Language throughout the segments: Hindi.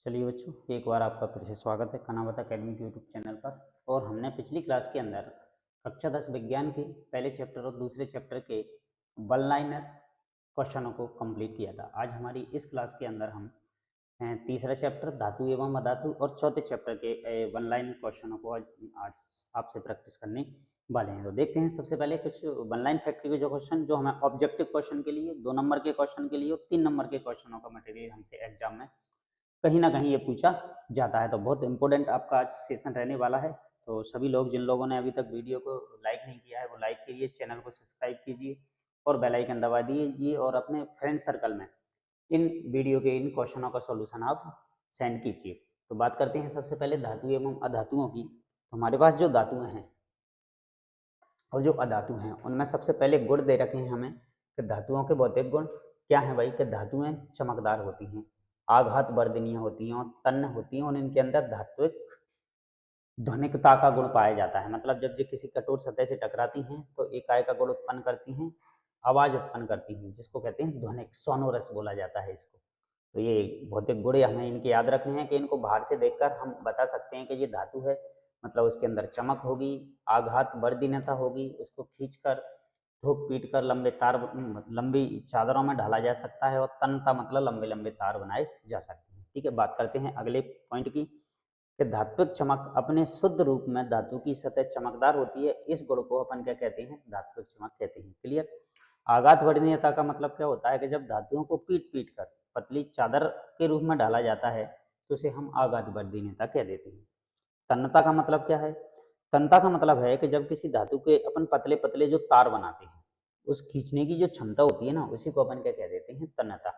चलिए बच्चों, एक बार आपका फिर से स्वागत है कनावत अकेडमी के यूट्यूब चैनल पर। और हमने पिछली क्लास के अंदर कक्षा 10 विज्ञान के पहले चैप्टर और दूसरे चैप्टर के वन लाइनर क्वेश्चनों को कंप्लीट किया था। आज हमारी इस क्लास के अंदर हम तीसरा चैप्टर धातु एवं अधातु और चौथे चैप्टर के वन लाइन क्वेश्चनों को आज आपसे प्रैक्टिस करने वाले हैं। तो देखते हैं सबसे पहले कुछ वन लाइन फैक्ट्री के जो क्वेश्चन जो हमें ऑब्जेक्टिव क्वेश्चन के लिए, 2 नंबर के क्वेश्चन के लिए और 3 नंबर के क्वेश्चनों का मटेरियल हमसे एग्जाम में कहीं ना कहीं ये पूछा जाता है। तो बहुत इंपॉर्टेंट आपका आज सेशन रहने वाला है। तो सभी लोग जिन लोगों ने अभी तक वीडियो को लाइक नहीं किया है वो लाइक कीजिए, चैनल को सब्सक्राइब कीजिए और बेल आइकन दबा दीजिए और अपने फ्रेंड सर्कल में इन वीडियो के इन क्वेश्चनों का सॉल्यूशन आप सेंड कीजिए। तो बात करते हैं सबसे पहले धातु एवं अधातुओं की। तो हमारे पास जो धातुएं हैं और जो अधातु हैं उनमें सबसे पहले गुण दे रखे हैं हमें कि धातुओं के भौतिक गुण क्या है भाई, कि धातुएं चमकदार होती हैं, आघात वर्धनीय होती हैं और तन्य होती हैं और इनके अंदर धात्विक ध्वनिकता का गुण पाया जाता है। मतलब जब ये किसी कठोर सतह से टकराती हैं तो एकाएक का गुण उत्पन्न करती हैं, आवाज उत्पन्न करती हैं, जिसको कहते हैं ध्वनिक, सोनोरस बोला जाता है इसको। तो ये भौतिक गुण हमें इनके याद रखने हैं कि इनको बाहर से देखकर हम बता सकते हैं कि ये धातु है, मतलब उसके अंदर चमक होगी, आघात वर्धनीयता होगी, उसको खींचकर ठोक पीट कर लंबे तार, लंबी चादरों में ढाला जा सकता है और तन्यता मतलब लंबे लंबे तार बनाए जा सकते हैं। ठीक है, बात करते हैं अगले पॉइंट की कि धात्विक चमक अपने शुद्ध रूप में धातु की सतह चमकदार होती है। इस गुण को अपन क्या कहते हैं, धात्विक चमक कहते हैं। क्लियर। आघात वर्धनीयता का मतलब क्या होता है कि जब धातुओं को पीट पीट कर पतली चादर के रूप में ढाला जाता है तो उसे हम आघात वर्धनीयता कह देते हैं। तन्यता का मतलब क्या है, तन्यता का मतलब है कि जब किसी धातु के अपन पतले पतले जो तार बनाते हैं उस खींचने की जो क्षमता होती है ना, उसी को अपन क्या कह देते हैं, तन्यता।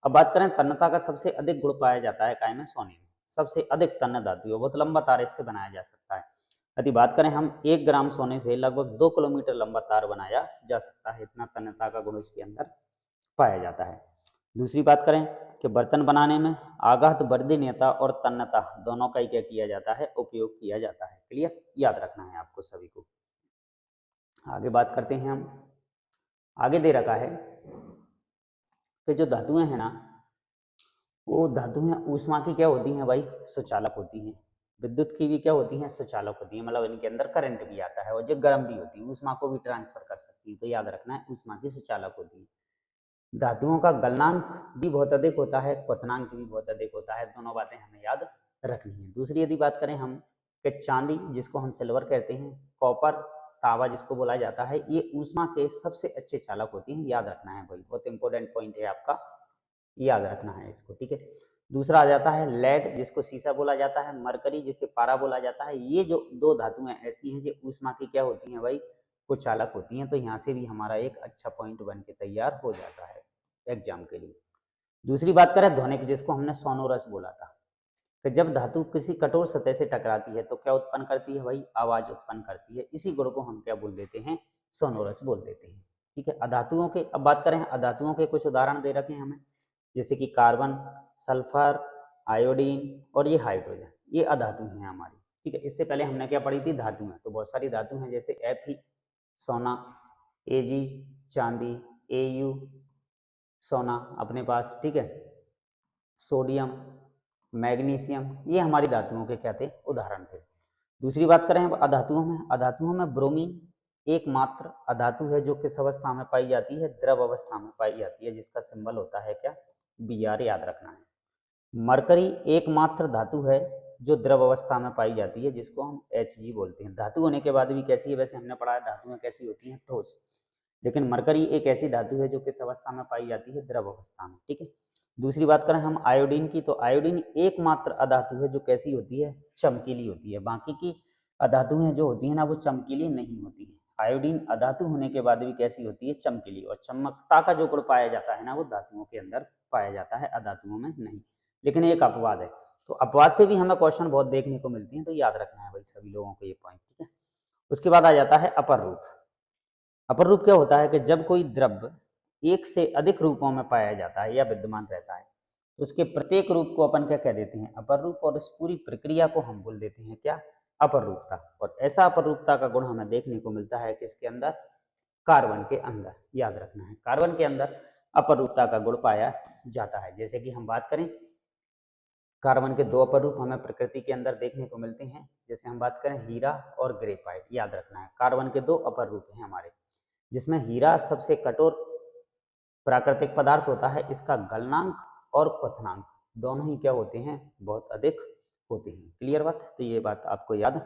अब बात करें तन्यता का, सबसे अधिक गुण पाया जाता है काय में, सोने में। सबसे अधिक तन्य धातु है, बहुत लंबा तार इससे बनाया जा सकता है। यदि बात करें हम 1 ग्राम सोने से लगभग 2 किलोमीटर लंबा तार बनाया जा सकता है, इतना तन्यता का गुण इसके अंदर पाया जाता है। दूसरी बात करें कि बर्तन बनाने में आघात वर्धनीयता और तन्यता दोनों का ही क्या किया जाता है, उपयोग किया जाता है। क्लियर, याद रखना है आपको सभी को। आगे बात करते हैं हम। आगे दे रखा है कि जो धातुएं हैं ना, वो धातुएं ऊष्मा की क्या होती हैं भाई, सुचालक होती हैं। विद्युत की भी क्या होती हैं, सुचालक होती हैं, मतलब इनके अंदर करंट भी आता है और जो गर्म भी होती है, ऊष्मा को भी ट्रांसफर कर सकती है। तो याद रखना है, ऊष्मा की सुचालक होती है। धातुओं का गलनांक भी बहुत अधिक होता है, क्वथनांक भी बहुत अधिक होता है। दोनों बातें हमें याद रखनी है। दूसरी यदि बात करें हम कि चांदी जिसको हम सिल्वर कहते हैं, कॉपर, तांबा जिसको बोला जाता है, ये ऊष्मा के सबसे अच्छे चालक होती हैं। याद रखना है भाई, बहुत इंपॉर्टेंट पॉइंट है आपका, याद रखना है इसको। ठीक है। दूसरा आ जाता है लेड जिसको सीसा बोला जाता है, मरकरी जिसे पारा बोला जाता है। ये जो दो धातुएं ऐसी हैं जो ऊष्मा की क्या होती हैं भाई, कुछ चालक होती हैं। तो यहाँ से भी हमारा एक अच्छा पॉइंट बन के तैयार हो जाता है एग्जाम के लिए। दूसरी बात करें ध्वनिक, जिसको हमने सोनोरस बोला था, कि जब धातु किसी कठोर सतह से टकराती है तो क्या उत्पन्न करती है भाई, आवाज उत्पन्न करती है। इसी गुण को हम क्या बोल देते हैं, सोनोरस बोल देते हैं। ठीक है। अधातुओं के, अब बात करें अधातुओं के कुछ उदाहरण दे रखे हैं हमें, जैसे कि कार्बन, सल्फर, आयोडीन और ये हाइड्रोजन, ये अधातु हैं हमारी। ठीक है। इससे पहले हमने क्या पढ़ी थी, धातु में तो बहुत सारी धातु हैं, जैसे Fe सोना, Ag चांदी, Au सोना अपने पास। ठीक है। सोडियम, मैग्नीशियम, ये हमारी धातुओं के क्या थे, उदाहरण थे। दूसरी बात करें अब अधातुओं में, अधातुओं में ब्रोमीन एकमात्र अधातु है जो किस अवस्था में पाई जाती है, द्रव अवस्था में पाई जाती है, जिसका सिंबल होता है क्या, Br, याद रखना है। मरकरी एकमात्र धातु है जो द्रव अवस्था में पाई जाती है, जिसको हम Hg बोलते हैं। धातु होने के बाद भी कैसी है, वैसे हमने पढ़ा है धातुएं कैसी होती हैं, ठोस, लेकिन मरकरी एक ऐसी धातु है जो किस अवस्था में पाई जाती है, द्रव अवस्था में। ठीक है। दूसरी बात करें हम आयोडीन की, तो आयोडीन एकमात्र अधातु है जो कैसी होती है, चमकीली होती है। बाकी की अधातुएं जो होती है ना, वो चमकीली नहीं होती है। आयोडीन अधातु होने के बाद भी कैसी होती है, चमकीली, और चमकता का जो गुण पाया जाता है ना, वो धातुओं के अंदर पाया जाता है, अधातुओं में नहीं। लेकिन एक अपवाद है, तो अपवाद से भी हमें क्वेश्चन बहुत देखने को मिलते हैं, तो याद रखना है भाई सभी लोगों को ये पॉइंट। ठीक है। उसके बाद आ जाता है अपर रूप। अपर रूप क्या होता है कि जब कोई द्रव्य एक से अधिक रूपों में पाया जाता है या विद्यमान रहता है तो उसके प्रत्येक रूप को अपन क्या कह देते हैं, अपर रूप, और इस पूरी प्रक्रिया को हम बोल देते हैं क्या, अपर रूपता। और ऐसा अपर रूपता का गुण हमें देखने को मिलता है किसके अंदर, कार्बन के अंदर। याद रखना है, कार्बन के अंदर अपर रूपता का गुण पाया जाता है। जैसे कि हम बात करें कार्बन के दो अपर रूप हमें प्रकृति के अंदर देखने को मिलते हैं। जैसे हम बात करें हीरा और ग्रेफाइट, याद रखना है कार्बन के दो अपर रूप हैं हमारे, जिसमें हीरा सबसे कठोर प्राकृतिक पदार्थ होता है। इसका गलनांक और क्वथनांक दोनों ही क्या होते हैं, बहुत अधिक होते हैं। क्लियर बात, तो ये बात आपको याद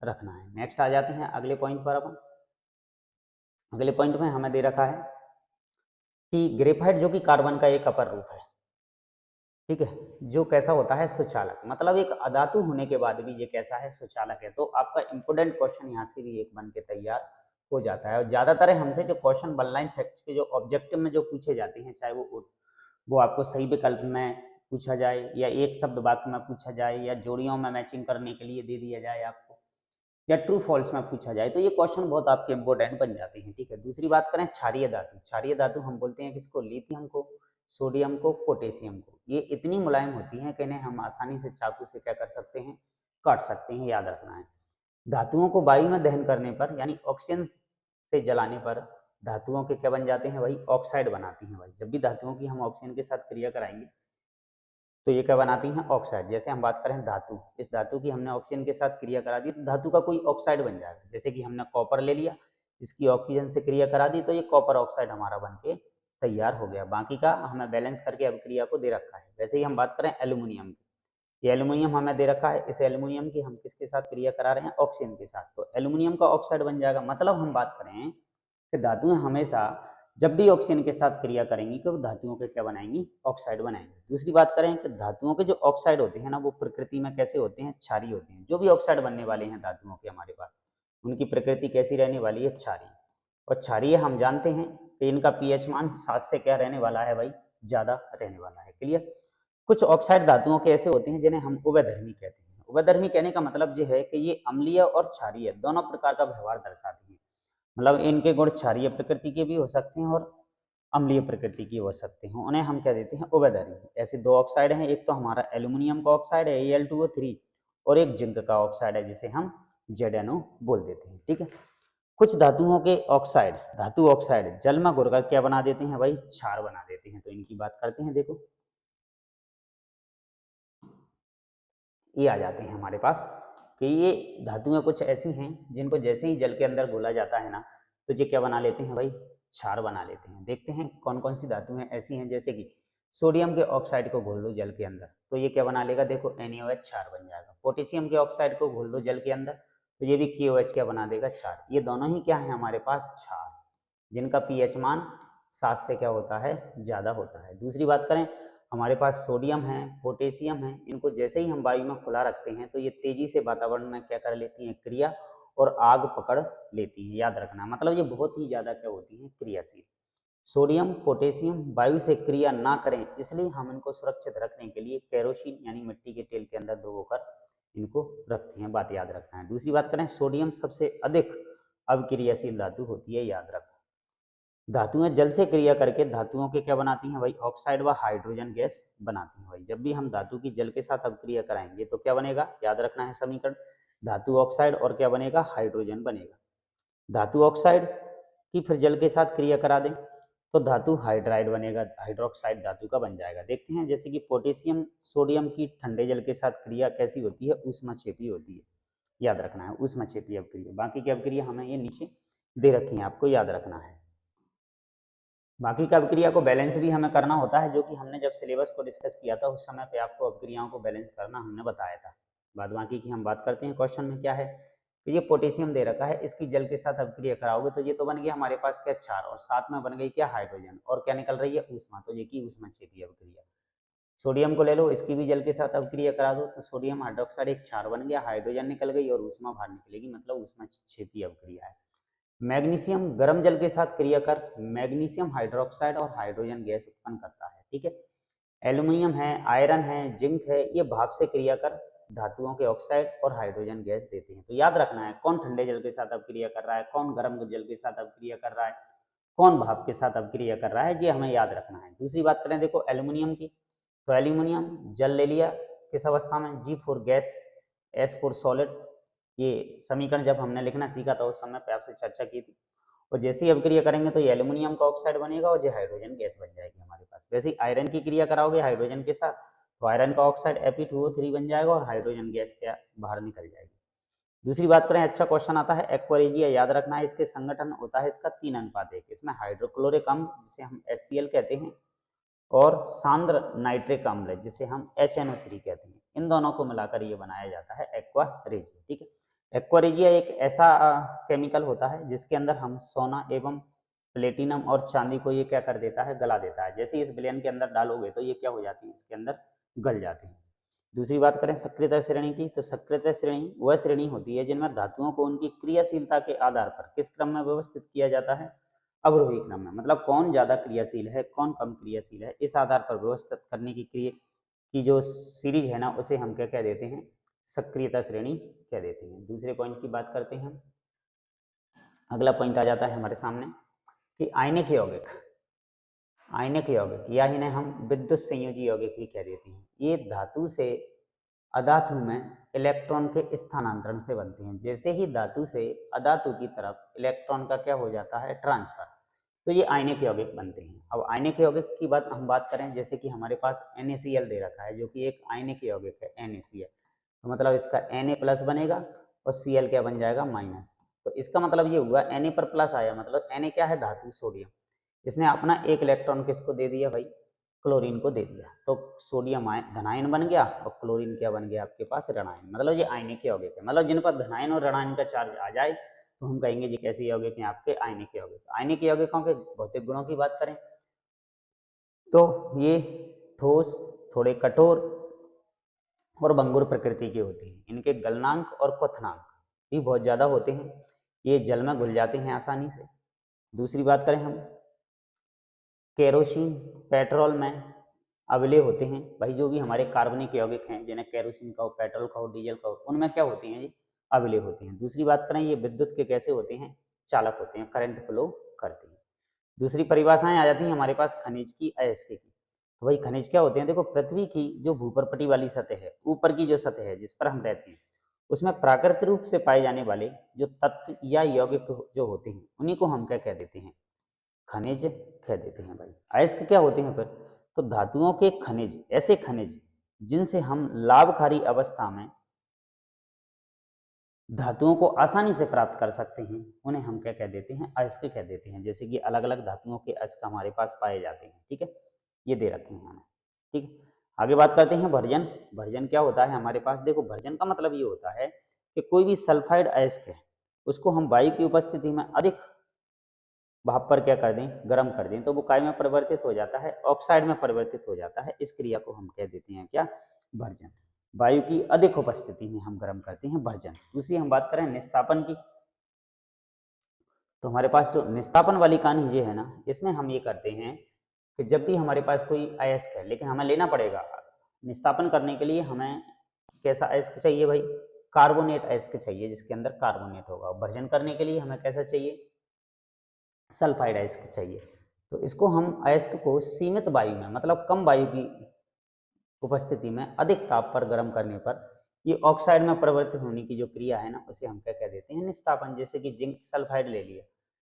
रखना है। नेक्स्ट आ जाते हैं अगले पॉइंट पर। अपन अगले पॉइंट में हमें दे रखा है कि ग्रेफाइट जो कि कार्बन का एक अपर रूप है, ठीक है, जो कैसा होता है, सुचालक, मतलब एक अधातु होने के बाद भी ये कैसा है, सुचालक है। तो आपका इंपोर्टेंट क्वेश्चन यहाँ से भी एक बन के तैयार हो जाता है। और ज्यादातर हमसे जो क्वेश्चन वन लाइन फैक्ट्स के जो ऑब्जेक्टिव में जो पूछे जाते हैं, चाहे वो आपको सही विकल्प में पूछा जाए या एक शब्द वाक्य में पूछा जाए या जोड़ियों में मैचिंग करने के लिए दे दिया जाए आपको, या ट्रू फॉल्स में पूछा जाए, तो ये क्वेश्चन बहुत आपके इंपॉर्टेंट बन जाते हैं। ठीक है, दूसरी बात करें क्षारीय धातु। क्षारीय धातु हम बोलते हैं किसको, लिथियम को, सोडियम को, पोटेशियम को। ये इतनी मुलायम होती हैं कि इन्हें हम आसानी से चाकू से क्या कर सकते हैं, काट सकते हैं, याद रखना है। धातुओं को वायु में दहन करने पर यानी ऑक्सीजन से जलाने पर धातुओं के क्या बन जाते हैं भाई, ऑक्साइड बनाती हैं भाई। जब भी धातुओं की हम ऑक्सीजन के साथ क्रिया कराएंगे तो ये क्या बनाती हैं, ऑक्साइड। जैसे हम बात करें धातु, इस धातु की हमने ऑक्सीजन के साथ क्रिया करा दी तो धातु का कोई ऑक्साइड बन जाएगा। जैसे कि हमने कॉपर ले लिया, इसकी ऑक्सीजन से क्रिया करा दी तो ये कॉपर ऑक्साइड हमारा बन के तैयार हो गया। बाकी का हमें बैलेंस करके अब क्रिया को दे रखा है। वैसे ही हम बात करें एल्यूमिनियम की, ये एल्यूमिनियम हमें दे रखा है, इस एल्यूमिनियम की हम किसके साथ क्रिया करा रहे हैं, ऑक्सीजन के साथ, तो एल्यूमिनियम का ऑक्साइड बन जाएगा। मतलब हम बात करें कि धातुएं हमेशा जब भी ऑक्सीजन के साथ क्रिया करेंगी तो धातुओं के क्या बनाएंगी, ऑक्साइड बनाएंगी। दूसरी बात करें कि धातुओं के जो ऑक्साइड होते हैं ना, वो प्रकृति में कैसे होते हैं, क्षारीय होते हैं। जो भी ऑक्साइड बनने वाले हैं धातुओं के हमारे पास, उनकी प्रकृति कैसी रहने वाली है, क्षारीय। और क्षारीय हम जानते हैं कि इनका पीएच मान 7 से क्या रहने वाला है भाई, ज्यादा रहने वाला है। क्लियर। कुछ ऑक्साइड धातुओं के ऐसे होते हैं जिन्हें हम उभयधर्मी कहते हैं। उभयधर्मी कहने का मतलब ये है कि ये अम्लीय और क्षारीय दोनों प्रकार का व्यवहार दर्शाती है। मतलब इनके गुण क्षारीय प्रकृति के भी हो सकते हैं और अम्लीय प्रकृति की हो सकते हैं, उन्हें हम क्या देते हैं, उभयधर्मी। ऐसे दो ऑक्साइड हैं, एक तो हमारा एल्यूमिनियम का ऑक्साइड है Al2O3 और एक जिंक का ऑक्साइड है जिसे हम ZnO बोल देते हैं। ठीक है, कुछ धातुओं के ऑक्साइड, धातु ऑक्साइड जल में घुलकर क्या बना देते हैं भाई, क्षार बना देते हैं। तो इनकी बात करते हैं। देखो ये आ जाते हैं हमारे पास कि ये धातुएं कुछ ऐसी हैं जिनको जैसे ही जल के अंदर घोला जाता है ना, तो ये क्या बना लेते हैं भाई, क्षार बना लेते हैं। देखते हैं कौन कौन सी धातुएं ऐसी हैं। जैसे कि सोडियम के ऑक्साइड को घोल दो जल के अंदर तो ये क्या बना लेगा, देखो NaOH क्षार बन जाएगा। पोटेशियम के ऑक्साइड को घोल दो जल के अंदर तो ये भी KOH क्या बना देगा, क्षार। ये दोनों ही क्या है हमारे पास, क्षार, जिनका पीएच मान 7 से क्या होता है, ज्यादा होता है। दूसरी बात करें, हमारे पास सोडियम है, पोटेशियम है, इनको जैसे ही हम वायु में खुला रखते हैं तो ये तेजी से वातावरण में क्या कर लेती हैं, क्रिया और आग पकड़ लेती हैं। याद रखना, मतलब ये बहुत ही ज्यादा क्या होती हैं, क्रियाशील। सोडियम पोटेशियम वायु से क्रिया ना करें, इसलिए हम इनको सुरक्षित रखने के लिए केरोसिन यानी मिट्टी के तेल के अंदर डुबोकर इनको रखते हैं। बात याद रखना है। दूसरी बात करें, सोडियम सबसे अधिक अविक्रियाशील धातु होती है, याद रखना। धातुएं जल से क्रिया करके धातुओं के क्या बनाती हैं भाई, ऑक्साइड व हाइड्रोजन गैस बनाती हैं भाई। जब भी हम धातु की जल के साथ अभिक्रिया कराएंगे तो क्या बनेगा, याद रखना है समीकरण, धातु ऑक्साइड और क्या बनेगा, हाइड्रोजन बनेगा। धातु ऑक्साइड की फिर जल के साथ क्रिया करा दें तो धातु हाइड्राइड बनेगा, हाइड्रोक्साइड धातु का बन जाएगा। देखते हैं जैसे कि पोटेशियम सोडियम की ठंडे जल के साथ क्रिया कैसी होती है, ऊष्माक्षेपी होती है। याद रखना है, ऊष्माक्षेपी अभिक्रिया। बाकी की अभिक्रिया हमें ये नीचे दे रखी है, आपको याद रखना है। बाकी का अभिक्रिया को बैलेंस भी हमें करना होता है, जो कि हमने जब सिलेबस को डिस्कस किया था उस समय पे आपको अभिक्रियाओं को बैलेंस करना हमने बताया था। बाद बाकी की हम बात करते हैं। क्वेश्चन में क्या है, तो ये पोटेशियम दे रखा है, इसकी जल के साथ अभिक्रिया कराओगे तो ये तो बन गया हमारे पास क्या, क्षार, और साथ में बन गई क्या, हाइड्रोजन, और क्या निकल रही है, ऊष्मा। तो ये की ऊष्माक्षेपी अभिक्रिया। सोडियम को ले लो, इसकी भी जल के साथ अभिक्रिया करा दो तो सोडियम हाइड्रोक्साइड एक क्षार बन गया, हाइड्रोजन निकल गई और ऊष्मा बाहर निकलेगी, मतलब ऊष्माक्षेपी अभिक्रिया है। मैग्नीशियम गर्म जल के साथ क्रिया कर मैग्नीशियम हाइड्रोक्साइड और हाइड्रोजन गैस उत्पन्न करता है। ठीक है, एल्यूमिनियम है, आयरन है, जिंक है, ये भाप से क्रिया कर धातुओं के ऑक्साइड और हाइड्रोजन गैस देते हैं। तो याद रखना है कौन ठंडे जल के साथ अभिक्रिया कर रहा है, कौन गर्म जल के साथ अभिक्रिया कर रहा है, कौन भाप के साथ अभिक्रिया कर रहा है, ये हमें याद रखना है। दूसरी बात करें देखो एल्यूमिनियम की, तो एल्यूमिनियम जल ले लिया किस अवस्था में, G4 गैस, S4 सॉलिड। ये समीकरण जब हमने लिखना सीखा था उस समय पे आपसे चर्चा की थी। और जैसे ही अभिक्रिया करेंगे तो ये एल्यूमिनियम का ऑक्साइड बनेगा और ये हाइड्रोजन गैस बन जाएगी हमारे पास। वैसे ही आयरन की क्रिया कराओगे हाइड्रोजन के साथ तो आयरन का ऑक्साइड Fe2O3 बन जाएगा और हाइड्रोजन गैस क्या बाहर निकल जाएगी। दूसरी बात करें, अच्छा क्वेश्चन आता है एक्वारेजिया, याद रखना है इसके संगठन होता है इसका 3:1, इसमें हाइड्रोक्लोरिक अम्ल जिसे हम HCl कहते हैं और सांद्र नाइट्रिक अम्ल जिसे हम HNO3 कहते हैं, इन दोनों को मिलाकर ये बनाया जाता है एक्वारेजिया। ठीक है, एक्वारेजिया एक ऐसा केमिकल होता है जिसके अंदर हम सोना एवं प्लेटिनम और चांदी को ये क्या कर देता है, गला देता है। जैसे इस विलयन के अंदर डालोगे तो ये क्या हो जाती है, इसके अंदर गल जाते हैं। दूसरी बात करें सक्रियता श्रेणी की, तो सक्रियता श्रेणी वह श्रेणी होती है जिनमें धातुओं को उनकी क्रियाशीलता के आधार पर किस क्रम में व्यवस्थित किया जाता है, अवरोही क्रम में। मतलब कौन ज्यादा क्रियाशील है, कौन कम क्रियाशील है, इस आधार पर व्यवस्थित करने की क्रिया की जो सीरीज है ना, उसे हम क्या कह देते हैं, सक्रियता श्रेणी कह देते हैं। दूसरे पॉइंट की बात करते हैं, अगला पॉइंट आ जाता है हमारे सामने कि आयनिक यौगिक, आयनिक यौगिक या इन्हें हम विद्युत संयोजी यौगिक भी कह देते हैं, ये धातु से अधातु में इलेक्ट्रॉन के स्थानांतरण से बनते हैं। जैसे ही धातु से अधातु की तरफ इलेक्ट्रॉन का क्या हो जाता है, ट्रांसफर, तो ये आयनिक यौगिक बनते हैं। अब आयनिक यौगिक की बात हम बात करें, जैसे कि हमारे पास NaCl दे रखा है जो कि एक आयनिक यौगिक है NaCl, तो मतलब इसका Na+ बनेगा और Cl क्या बन जाएगा, माइनस। तो इसका मतलब ये हुआ Na पर प्लस आया, मतलब Na क्या है, धातु सोडियम, इसने अपना एक इलेक्ट्रॉन किसको दे दिया भाई, क्लोरीन को दे दिया, तो सोडियम धनायन बन गया और क्लोरीन क्या बन गया आपके पास, ऋणायन। मतलब ये आयनिक यौगिक है, मतलब जिन पर धनायन और ऋणायन का चार्ज आ जाए तो हम कहेंगे ये कैसे यौगिक हैं, आपके आयनिक यौगिक। आयनिक यौगिकों के भौतिक गुणों की बात करें तो ये ठोस, थोड़े कठोर और भंगुर प्रकृति के होते हैं। इनके गलनांक और क्वथनांक भी बहुत ज्यादा होते हैं, ये जल में घुल जाते हैं आसानी से। दूसरी बात करें हम, केरोसिन पेट्रोल में अविलेय होते हैं भाई, जो भी हमारे कार्बनिक यौगिक हैं जिन्हें केरोसिन कहो, पेट्रोल कहो, डीजल कहो, उनमें क्या होते हैं, ये अविलेय होते हैं। दूसरी बात करें, ये विद्युत के कैसे होते हैं, चालक होते हैं, करंट फ्लो करते हैं। दूसरी परिभाषाएं आ जाती हैं हमारे पास खनिज की, अयस्क की। तो भाई खनिज क्या होते हैं, देखो पृथ्वी की जो भूपर्पटी वाली सतह है, ऊपर की जो सतह है जिस पर हम रहते हैं, उसमें प्राकृतिक रूप से पाए जाने वाले जो तत्व या यौगिक जो होते हैं उन्हीं को हम क्या कह देते हैं, खनिज कह देते हैं भाई। अयस्क क्या होते हैं फिर, तो धातुओं के खनिज, ऐसे खनिज जिनसे हम लाभकारी अवस्था में धातुओं को आसानी से प्राप्त कर सकते हैं, उन्हें हम क्या कह देते हैं, अयस्क कह देते हैं। जैसे कि अलग अलग धातुओं के अयस्क हमारे पास पाए जाते हैं, ठीक है, ये दे रखे हैं हमें, ठीक है। आगे बात करते हैं भर्जन। भर्जन क्या होता है हमारे पास, देखो भर्जन का मतलब ये होता है कि कोई भी सल्फाइड अयस्क है उसको हम वायु की उपस्थिति में अधिक भाप पर क्या कर दें, गर्म कर दें, तो वो काय में परिवर्तित हो जाता है, ऑक्साइड में परिवर्तित हो जाता है। इस क्रिया को हम कह देते हैं क्या, भर्जन। वायु की अधिक उपस्थिति में हम गर्म करते हैं, भर्जन। दूसरी हम बात करें निस्तापन की, तो हमारे पास जो निस्तापन वाली कहानी ये है ना, इसमें हम ये करते हैं कि जब भी हमारे पास कोई अयस्क है, लेकिन हमें लेना पड़ेगा निस्तापन करने के लिए, हमें कैसा अयस्क चाहिए भाई, कार्बोनेट अयस्क चाहिए जिसके अंदर कार्बोनेट होगा। भर्जन करने के लिए हमें कैसा चाहिए, सल्फाइड अयस्क चाहिए। तो इसको हम अयस्क को सीमित वायु में, मतलब कम वायु की उपस्थिति में अधिक ताप पर गर्म करने पर ये ऑक्साइड में परिवर्तित होने की जो क्रिया है ना, उसे हम क्या कह देते हैं, निस्तापन। जैसे कि जिंक सल्फाइड ले लिया,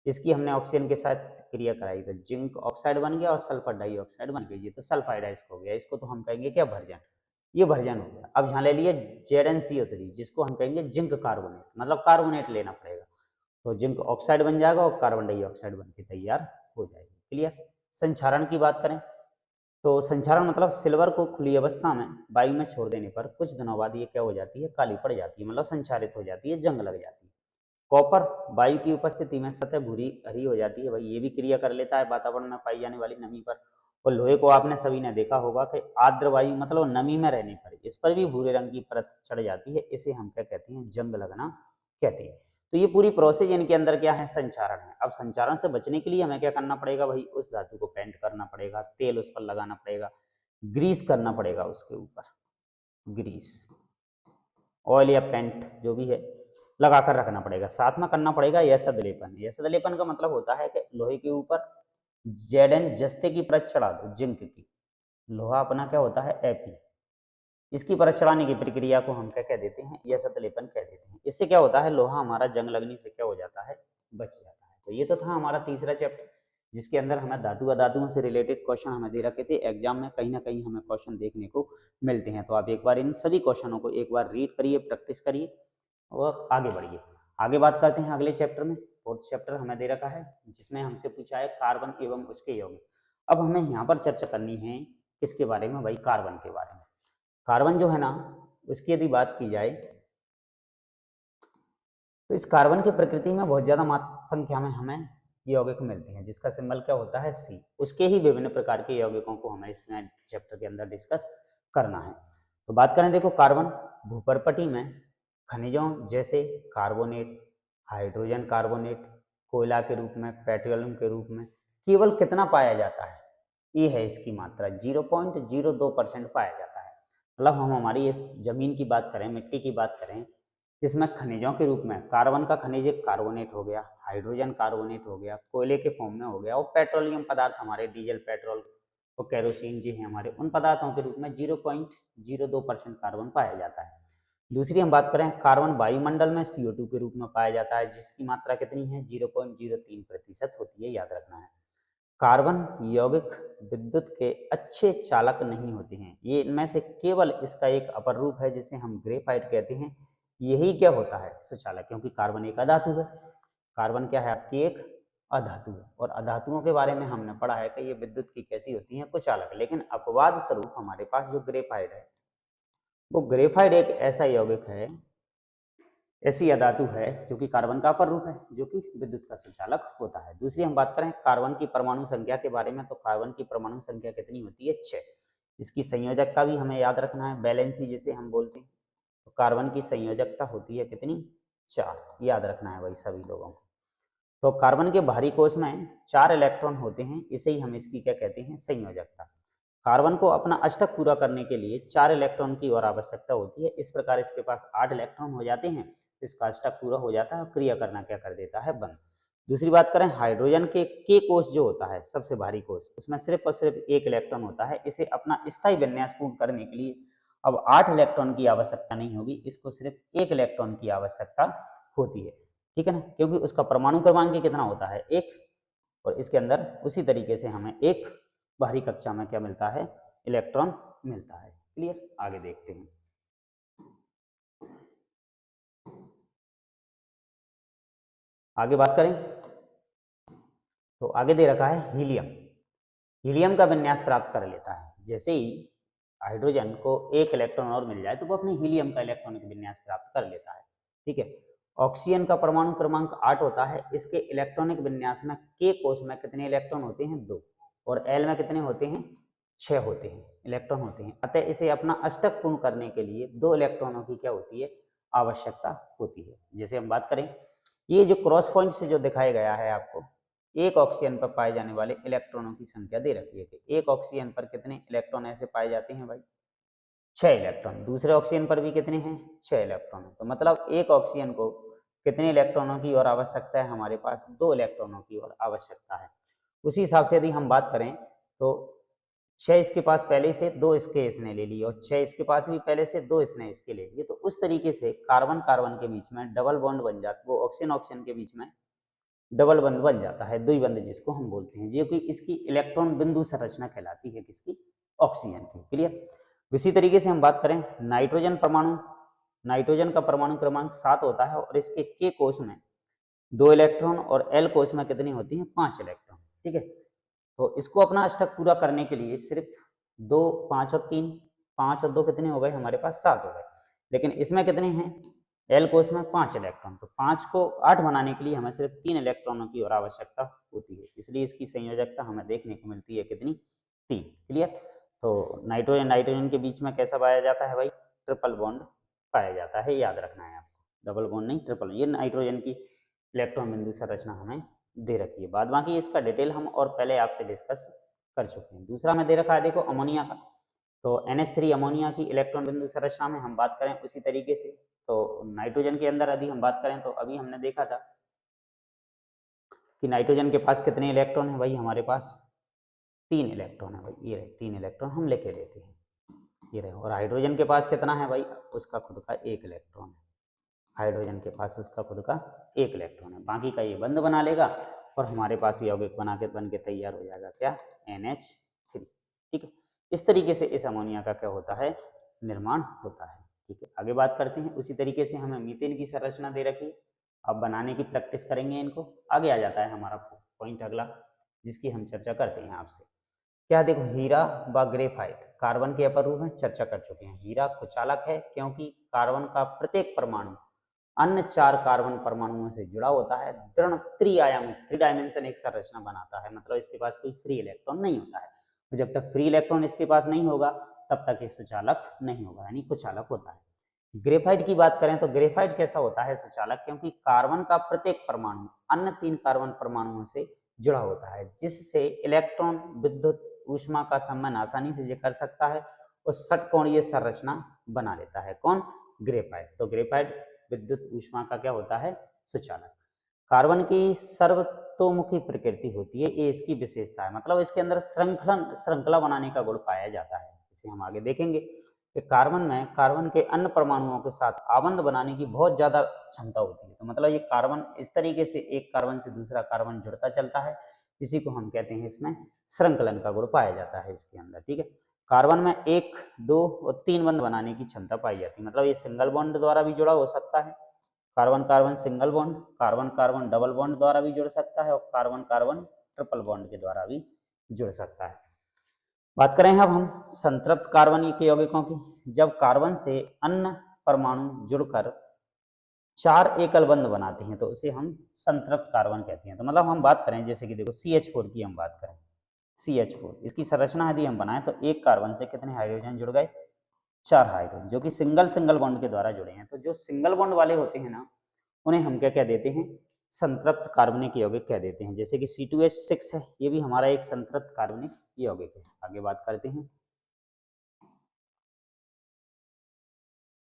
इसकी हमने ऑक्सीजन के साथ क्रिया कराई तो जिंक ऑक्साइड बन गया और सल्फर डाइऑक्साइड बन गई, तो सल्फाइड अयस्क हो गया। इसको तो हम कहेंगे क्या, भर्जन। ये भर्जन हो गया। अब यहाँ ले लिए ZnCO3 जिसको हम कहेंगे जिंक कार्बोनेट, मतलब कार्बोनेट लेना पड़ेगा, तो जिंक ऑक्साइड बन जाएगा और कार्बन डाइऑक्साइड बन के तैयार हो जाएगी। क्लियर। संक्षारण की बात करें तो संक्षारण मतलब सिल्वर को खुली अवस्था में वायु में छोड़ देने पर कुछ दिनों बाद ये क्या हो जाती है, काली पड़ जाती है, मतलब संक्षारित हो जाती है, जंग लग जाती है। कॉपर वायु की उपस्थिति में सतह भूरी हरी हो जाती है भाई, ये भी क्रिया कर लेता है वातावरण में पाई जाने वाली नमी पर। और लोहे को आपने सभी ने देखा होगा कि आर्द्र वायु मतलब नमी में रहने पर इस पर भी भूरे रंग की परत चढ़ जाती है, इसे हम क्या कहते हैं, जंग लगना कहते हैं। तो ये पूरी प्रोसेस इनके अंदर क्या है, संचारण है। अब संचारण से बचने के लिए हमें क्या करना पड़ेगा भाई, उस धातु को पेंट करना पड़ेगा, तेल उस पर लगाना पड़ेगा, ग्रीस करना पड़ेगा उसके ऊपर, ग्रीस ऑयल या पेंट जो भी है लगाकर रखना पड़ेगा। साथ में करना पड़ेगा यसद लेपन। यसद लेपन का मतलब होता है कि लोहे के ऊपर Zn जस्ते की परत चढ़ा दो, जिंक की। लोहा अपना क्या होता है Fe, इसकी परत चढ़ाने की प्रक्रिया को हम क्या कह देते हैं, यसद लेपन कह देते हैं। इससे क्या होता है, लोहा हमारा जंग लगने से क्या हो जाता है, बच जाता है। तो ये तो था हमारा तीसरा चैप्टर। जिसके अंदर हमें धातु अधातुओं से रिलेटेड क्वेश्चन हमें दे रखे थे। एग्जाम में कहीं ना कहीं हमें क्वेश्चन देखने को मिलते हैं। तो आप एक बार इन सभी क्वेश्चनों को एक बार रीड करिए, प्रैक्टिस करिए और आगे बढ़िए। आगे बात करते हैं अगले चैप्टर में। फोर्थ चैप्टर हमें दे रखा है जिसमें हमसे पूछा है कार्बन एवं उसके यौगिक। अब हमें यहाँ पर चर्चा करनी है किसके बारे में भाई? कार्बन के बारे में। कार्बन जो है ना, उसकी यदि बात की जाए तो इस कार्बन की प्रकृति में बहुत ज्यादा संख्या में हमें यौगिक मिलते हैं जिसका सिंबल क्या होता है? सी। उसके ही विभिन्न प्रकार के यौगिकों को हमें इस चैप्टर के अंदर डिस्कस करना है। तो बात करें, देखो कार्बन भूपर्पटी में खनिजों जैसे कार्बोनेट, हाइड्रोजन कार्बोनेट, कोयला के रूप में, पेट्रोलियम के रूप में केवल कितना पाया जाता है? ये है इसकी मात्रा 0.02% पाया जाता है। मतलब हम हमारी इस जमीन की बात करें, मिट्टी की बात करें, इसमें खनिजों के रूप में कार्बन का खनिज एक कार्बोनेट हो गया, हाइड्रोजन कार्बोनेट हो गया, कोयले के फॉर्म में हो गया, और पेट्रोलियम पदार्थ हमारे डीजल, पेट्रोल और केरोसिन जी हैं हमारे, उन पदार्थों के रूप में 0.02% कार्बन पाया जाता है। दूसरी हम बात करें, कार्बन वायुमंडल में CO2 के रूप में पाया जाता है जिसकी मात्रा कितनी है? 0.03% होती है, याद रखना है। कार्बन यौगिक विद्युत के अच्छे चालक नहीं होते हैं। ये इनमें से केवल इसका एक अपर रूप है जिसे हम ग्रेफाइट कहते हैं, यही क्या होता है? सुचालक, क्योंकि कार्बन एक अधातु है। कार्बन क्या है? आपकी एक अधातु है। और अधातुओं के बारे में हमने पढ़ा है कि ये विद्युत की कैसी होती हैं? कुचालक। लेकिन अपवाद स्वरूप हमारे पास जो ग्रेफाइट है, वो ग्रेफाइट एक ऐसा यौगिक है, ऐसी अधातु है जो कि कार्बन का अपर रूप है, जो कि विद्युत का सुचालक होता है। दूसरी हम बात करें कार्बन की परमाणु संख्या के बारे में, तो कार्बन की परमाणु संख्या कितनी होती है? 6। इसकी संयोजकता भी हमें याद रखना है, वैलेंसी जिसे हम बोलते हैं। तो कार्बन की संयोजकता होती है कितनी? 4। याद रखना है भाई सभी लोगों को। तो कार्बन के बाहरी कोश में 4 इलेक्ट्रॉन होते हैं, इसे ही हम इसकी क्या कहते हैं? संयोजकता। कार्बन को अपना अष्टक पूरा करने के लिए 4 इलेक्ट्रॉन की और आवश्यकता होती है। इस प्रकार इसके पास 8 इलेक्ट्रॉन हो जाते हैं, तो इसका अष्टक पूरा हो जाता है और क्रिया करना क्या कर देता है? बंद। दूसरी बात करें, हाइड्रोजन के कोश जो होता है, सबसे भारी कोश, उसमें सिर्फ और सिर्फ 1 इलेक्ट्रॉन होता है। इसे अपना स्थायी विन्यास पूर्ण करने के लिए अब 8 इलेक्ट्रॉन की आवश्यकता नहीं होगी, इसको सिर्फ 1 इलेक्ट्रॉन की आवश्यकता होती है। ठीक है ना? क्योंकि उसका परमाणु क्रमांक कितना होता है? 1। और इसके अंदर उसी तरीके से हमें एक बाहरी कक्षा में क्या मिलता है? इलेक्ट्रॉन मिलता है। क्लियर? आगे देखते हैं। आगे बात करें तो आगे दे रखा है हीलियम। हीलियम का विन्यास प्राप्त कर लेता है। जैसे ही हाइड्रोजन को 1 इलेक्ट्रॉन और मिल जाए तो वो अपने हीलियम का इलेक्ट्रॉनिक विन्यास प्राप्त कर लेता है। ठीक है। ऑक्सीजन का परमाणु क्रमांक 8 होता है। इसके इलेक्ट्रॉनिक विन्यास में के कोश में कितने इलेक्ट्रॉन होते हैं? 2। और एल में कितने होते हैं? 6 होते हैं, इलेक्ट्रॉन होते हैं। अतः इसे अपना अष्टक पूर्ण करने के लिए 2 इलेक्ट्रॉनों की क्या होती है? आवश्यकता होती है। जैसे हम बात करें, ये जो क्रॉस पॉइंट से जो दिखाया गया है आपको, एक ऑक्सीजन पर पाए जाने वाले इलेक्ट्रॉनों की संख्या दे रखी है कि एक ऑक्सीजन पर कितने इलेक्ट्रॉन ऐसे पाए जाते हैं भाई? 6 इलेक्ट्रॉन। दूसरे ऑक्सीजन पर भी कितने हैं? 6 इलेक्ट्रॉन। तो मतलब एक ऑक्सीजन को कितने इलेक्ट्रॉनों की और आवश्यकता है? हमारे पास 2 इलेक्ट्रॉनों की और आवश्यकता है। उसी हिसाब से यदि हम बात करें तो 6 इसके पास पहले से, 2 इसने ले ली, और 6 इसके पास भी पहले से, 2 इसने इसके ले लिए। तो उस तरीके से कार्बन कार्बन के बीच में डबल बॉन्ड बन जाता है, वो ऑक्सीजन ऑक्सीजन के बीच में डबल बंध बन जाता है, द्विबंध जिसको हम बोलते हैं, जो कि इसकी इलेक्ट्रॉन बिंदु संरचना कहलाती है, किसकी? ऑक्सीजन की। क्लियर? इसी तरीके से हम बात करें नाइट्रोजन परमाणु, नाइट्रोजन का परमाणु क्रमांक 7 होता है और इसके के कोश में 2 इलेक्ट्रॉन और एल कोश में कितनी होती है? 5 इलेक्ट्रॉन। ठीक है। तो इसको अपना अष्टक पूरा करने के लिए सिर्फ 2, 5 और 3, 5 और 2 कितने हो गए? हमारे पास 7 हो गए। लेकिन इसमें कितने हैं? एल कोश में 5 इलेक्ट्रॉन। तो 5 को 8 बनाने के लिए हमें सिर्फ 3 इलेक्ट्रॉनों की और आवश्यकता होती है, इसलिए इसकी संयोजकता हमें देखने को मिलती है कितनी? 3। क्लियर? तो नाइट्रोजन नाइट्रोजन के बीच में कैसा पाया जाता है भाई? ट्रिपल बॉन्ड पाया जाता है, याद रखना है आपको। डबल बॉन्ड नहीं, ट्रिपल। ये नाइट्रोजन की इलेक्ट्रॉन बिंदु संरचना हमें दे रखी है। बाद बाकी इसका डिटेल हम और पहले आपसे डिस्कस कर चुके हैं। दूसरा में दे रखा है, देखो अमोनिया का। तो NH3 अमोनिया की इलेक्ट्रॉन बिंदु संरचना में हम बात करें उसी तरीके से, तो नाइट्रोजन के अंदर यदि हम बात करें तो अभी हमने देखा था कि नाइट्रोजन के पास कितने इलेक्ट्रॉन है भाई? हमारे पास 3 इलेक्ट्रॉन है भाई। ये रहे 3 इलेक्ट्रॉन हम लेके लेते हैं, ये रहे। और हाइड्रोजन के पास कितना है भाई? उसका खुद का 1 इलेक्ट्रॉन है। हाइड्रोजन के पास उसका खुद का 1 इलेक्ट्रॉन है, बाकी का ये बंद बना लेगा और हमारे पास यौगिक बन के तैयार हो जाएगा क्या, NH3। ठीक है, इस तरीके से इस अमोनिया का क्या होता है, निर्माण होता है। ठीक है, आगे बात करते हैं। उसी तरीके से हमें मीथेन की संरचना दे रखी है, अब बनाने की प्रैक्टिस करेंगे इनको। आगे आ जाता है हमारा पॉइंट अगला, जिसकी हम चर्चा करते हैं आपसे। क्या देखो, हीरा व ग्रेफाइट कार्बन के अपर रूप में चर्चा कर चुके हैं। हीरा कुचालक है क्योंकि कार्बन का प्रत्येक परमाणु अन्य 4 कार्बन परमाणुओं से जुड़ा होता है। दृढ़ त्रिआयामी, 3 डायमेंशन एक संरचना बनाता है, मतलब इसके पास कोई फ्री इलेक्ट्रॉन नहीं होता है। तो जब तक फ्री इलेक्ट्रॉन इसके पास नहीं होगा तब तक ये सुचालक नहीं होगा, यानी कुचालक होता है। ग्रेफाइट की बात करें तो ग्रेफाइट कैसा होता है, सुचालक, क्योंकि कार्बन का प्रत्येक परमाणु अन्य 3 कार्बन परमाणुओं से जुड़ा होता है, जिससे इलेक्ट्रॉन विद्युत ऊष्मा का संबंध आसानी से कर सकता है और षटकोणीय संरचना बना लेता है। कौन, ग्रेफाइट। तो ग्रेफाइट विद्युत ऊष्मा का क्या होता है, सुचालक। कार्बन की सर्वतोमुखी प्रकृति होती है, ये इसकी विशेषता है, मतलब इसके अंदर श्रृंखला बनाने का गुण पाया जाता है। इसे हम आगे देखेंगे कि कार्बन में कार्बन के अन्य परमाणुओं के साथ आबंध बनाने की बहुत ज्यादा क्षमता होती है। तो मतलब ये कार्बन इस तरीके से एक कार्बन से दूसरा कार्बन जुड़ता चलता है, इसी को हम कहते हैं, इसमें श्रृंखलन का गुण पाया जाता है इसके अंदर। ठीक है, कार्बन में 1, 2 और 3 बंध बनाने की क्षमता पाई जाती है, मतलब ये सिंगल बॉन्ड द्वारा भी जुड़ा हो सकता है, carbon carbon single bond, carbon carbon double bond द्वारा भी जुड़ सकता है, और कार्बन कार्बन ट्रिपल बॉन्ड के द्वारा भी जुड़ सकता है। बात करें अब हम संतृप्त कार्बनिक यौगिकों की। जब कार्बन से अन्य परमाणु जुड़कर 4 एकल बंध बनाते हैं तो उसे हम संतृप्त कार्बन कहते हैं। तो मतलब हम बात करें, जैसे कि देखो CH4 की हम बात करें, CH4 इसकी संरचना यदि हम बनाएं तो एक कार्बन से कितने हाइड्रोजन जुड़ गए, 4 हाइड्रोजन, जो कि सिंगल बॉन्ड के द्वारा जुड़े हैं। तो जो सिंगल बॉन्ड वाले होते हैं ना, उन्हें हम क्या कह देते हैं, संतृप्त कार्बनिक यौगिक कह देते हैं। जैसे कि C2H6 है, ये भी हमारा एक संतृप्त कार्बनिक यौगिक है। आगे बात करते हैं।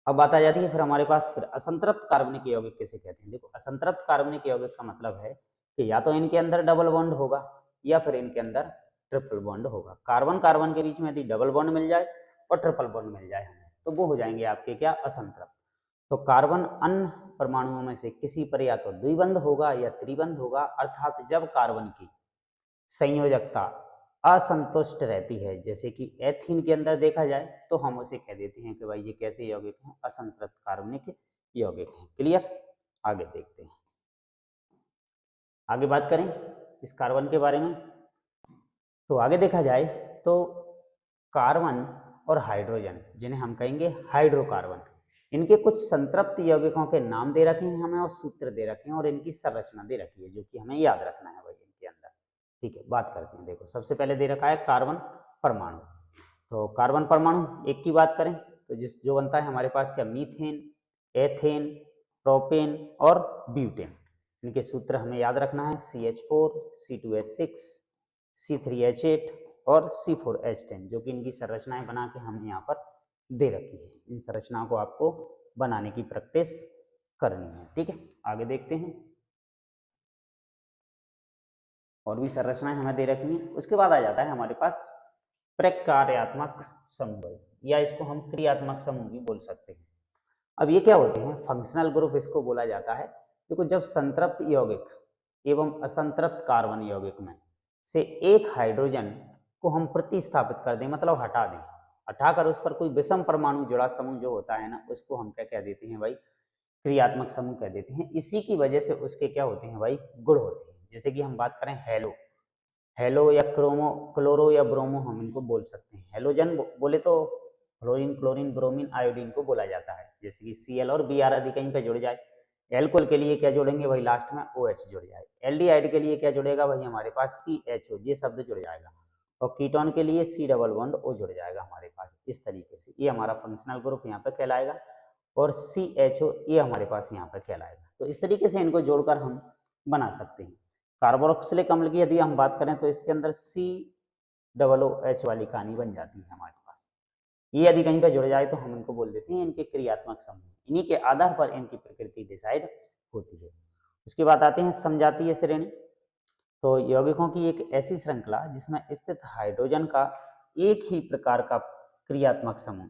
अब बात आ जाती है फिर हमारे पास फिर असंतृप्त कार्बनिक यौगिक किसे कहते हैं। देखो, असंतृप्त कार्बनिक यौगिक का मतलब है कि या तो इनके अंदर डबल बॉन्ड होगा या फिर इनके अंदर ट्रिपल बॉन्ड होगा। कार्बन कार्बन के बीच में यदि डबल बॉन्ड मिल जाए और ट्रिपल बॉन्ड मिल जाए हमें, तो वो हो जाएंगे आपके क्या, असंतृप्त। तो कार्बन अन्य परमाणुओं में से किसी पर या तो द्विबंध होगा या त्रिबंध होगा, अर्थात जब कार्बन की संयोजकता असंतुष्ट रहती है, जैसे कि एथीन के अंदर देखा जाए, तो हम उसे कह देते हैं कि भाई ये कैसे यौगिक हैं, असंतृप्त कार्बनिक यौगिक हैं। क्लियर, आगे देखते हैं। आगे बात करें इस कार्बन के बारे में, तो आगे देखा जाए तो कार्बन और हाइड्रोजन, जिन्हें हम कहेंगे हाइड्रोकार्बन, इनके कुछ संतृप्त यौगिकों के नाम दे रखे हैं हमें और सूत्र दे रखे हैं और इनकी संरचना दे रखी है, जो कि हमें याद रखना है भाई इनके अंदर। ठीक है, बात करते हैं। देखो, सबसे पहले दे रखा है कार्बन परमाणु। तो कार्बन परमाणु एक की बात करें तो जो बनता है हमारे पास क्या, मीथेन, एथेन, प्रोपेन और ब्यूटेन। इनके सूत्र हमें याद रखना है, CH4, C2H6, C3H8 और C4H10, जो कि इनकी संरचनाएं बना के हमने यहाँ पर दे रखी है। इन संरचनाओं को आपको बनाने की प्रैक्टिस करनी है। ठीक है, आगे देखते हैं। और भी संरचनाएं हमें दे रखी है। उसके बाद आ जाता है हमारे पास प्रकार्यात्मक समूह, या इसको हम क्रियात्मक समूह भी बोल सकते हैं। अब ये क्या होते हैं, फंक्शनल ग्रुप इसको बोला जाता है। देखो, जब संतृप्त यौगिक एवं असंतृप्त कार्बन यौगिक में से एक हाइड्रोजन को हम प्रतिस्थापित कर दें, मतलब हटा दें, हटाकर उस पर कोई विषम परमाणु जुड़ा समूह जो होता है ना, उसको हम क्या कह देते हैं भाई, क्रियात्मक समूह कह देते हैं। इसी की वजह से उसके क्या होते हैं भाई, गुण होते हैं। जैसे कि हम बात करें हेलो या क्लोरो या ब्रोमो, हम इनको बोल सकते हैं। हेलोजन बोले तो फ्लोरीन, क्लोरीन, ब्रोमीन, आयोडीन को बोला जाता है। जैसे कि Cl और Br आदि कहीं पे जुड़ जाए। एल्कोहल के लिए क्या जोड़ेंगे भाई, लास्ट में OH जुड़ जाए। एल्डिहाइड के लिए क्या जुड़ेगा भाई, हमारे पास CHO, ये शब्द जुड़ जाएगा। और कीटोन के लिए C डबल बॉन्ड O जुड़ जाएगा हमारे पास। इस तरीके से ये हमारा फंक्शनल ग्रुप यहाँ पे कहलाएगा और CHO ये हमारे पास यहाँ पे कहलाएगा। तो इस तरीके से इनको जोड़कर हम बना सकते हैं। कार्बोक्सिलिक अम्ल की यदि हम बात करें तो इसके अंदर COOH वाली कहानी बन जाती है हमारे पास। ये यदि कहीं पर जुड़ जाए तो हम इनको बोल देते हैं इनके क्रियात्मक समूह। इन्हीं के आधार पर इनकी प्रकृति डिसाइड होती है। उसके बाद आते हैं समजातीय श्रेणी। तो यौगिकों की एक ऐसी श्रृंखला जिसमें स्थित हाइड्रोजन का एक ही प्रकार का क्रियात्मक समूह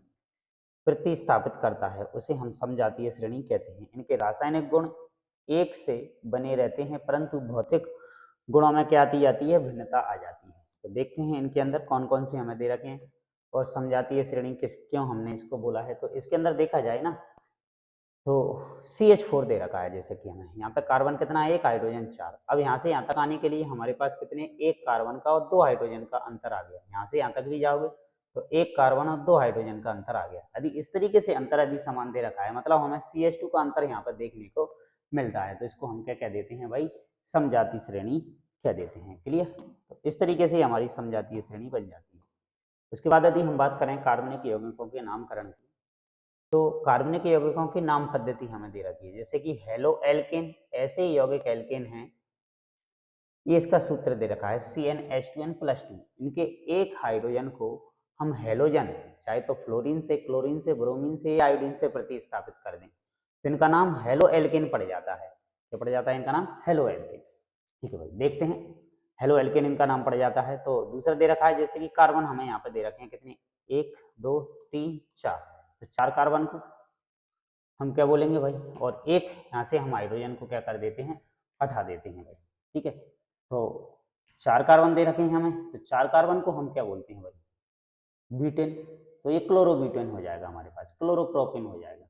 प्रतिस्थापित करता है, उसे हम समजातीय श्रेणी कहते हैं। इनके रासायनिक गुण एक से बने रहते हैं, परंतु भौतिक गुणों में क्या आती जाती है, भिन्नता आ जाती है। तो देखते हैं इनके अंदर कौन कौन से हमें दे रखे हैं और समझातीय श्रेणी किस क्यों हमने इसको बोला है। तो इसके अंदर देखा जाए ना तो CH4 दे रखा है, जैसे कि हमें यहाँ पे कार्बन कितना है, एक, हाइड्रोजन 4। अब यहाँ से यहाँ तक आने के लिए हमारे पास कितने, एक कार्बन का और 2 हाइड्रोजन का अंतर आ गया। यहाँ से यहाँ तक भी जाओगे तो एक कार्बन और 2 हाइड्रोजन का अंतर आ गया। यदि इस तरीके से अंतर यदि समान दे रखा है, मतलब हमें CH2 का अंतर यहाँ पर देखने को मिलता है, तो इसको हम क्या कह देते हैं भाई, समजातीय श्रेणी कह देते हैं। क्लियर? तो इस तरीके से हमारी समजातीय श्रेणी बन जाती है। उसके बाद यदि हम बात करें कार्बनिक यौगिकों के नामकरण की, तो कार्बनिक यौगिकों की नाम पद्धति हमें दे रखी है, जैसे कि हेलो एल्केन, ऐसे यौगिक एल्केन हैं, ये इसका सूत्र दे रखा है CnH2n+2। इनके एक हाइड्रोजन को हम हेलोजन, चाहे तो फ्लोरीन से, क्लोरीन से, ब्रोमीन से या आयोडीन से प्रतिस्थापित कर दें तो इनका नाम हेलो एल्केन पड़ जाता है। क्या पड़ जाता है इनका नाम? Halo alkane. ठीक है भाई, देखते हैं हेलो एल्केन इनका नाम पड़ जाता है। तो दूसरा दे रखा है, जैसे कि कार्बन हमें यहाँ पे दे रखे हैं कितने, 1 2 3 4, तो 4 कार्बन को हम क्या बोलेंगे भाई, और एक यहाँ से हम हाइड्रोजन को क्या कर देते हैं, हटा देते हैं भाई। ठीक है, तो 4 कार्बन दे रखे हैं हमें, तो 4 कार्बन को हम क्या बोलते हैं भाई, ब्यूटेन। तो ये क्लोरोब्यूटेन हो जाएगा हमारे पास, क्लोरोप्रोपेन हो जाएगा।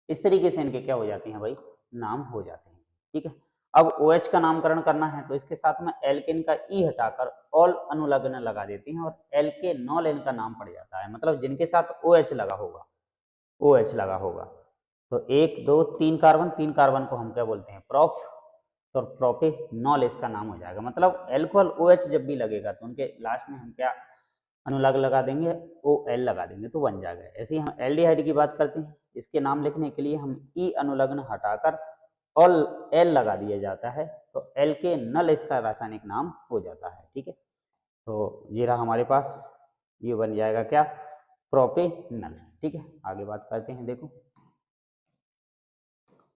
इस तरीके से इनके क्या हो जाते हैं भाई, नाम हो जाते हैं। ठीक है, अब OH का नामकरण करना है तो इसके साथ में एल्केन का ई हटाकर ऑल अनुलग्न लगा देते हैं और एल्केनॉल इनका नाम पड़ जाता है। मतलब जिनके साथ OH लगा होगा, OH लगा होगा, तो 1 2 3 कार्बन, 3 कार्बन को हम क्या बोलते हैं, प्रोप, तो प्रोपेनॉल इसका नाम हो जाएगा। मतलब एल्कोहल OH जब भी लगेगा तो उनके लास्ट में हम क्या अनुलग्न लगा देंगे, OL लगा देंगे तो बन जाएगा। ऐसे ही हम एल्डिहाइड की बात करते हैं, इसके नाम लिखने के लिए हम ई अनुलग्न हटाकर ऑल एल लगा दिया जाता है, तो एल्केनल इसका रासायनिक नाम हो जाता है। ठीक है, तो ये रहा हमारे पास, ये बन जाएगा क्या, प्रोपेनल। ठीक है, आगे बात करते हैं। देखो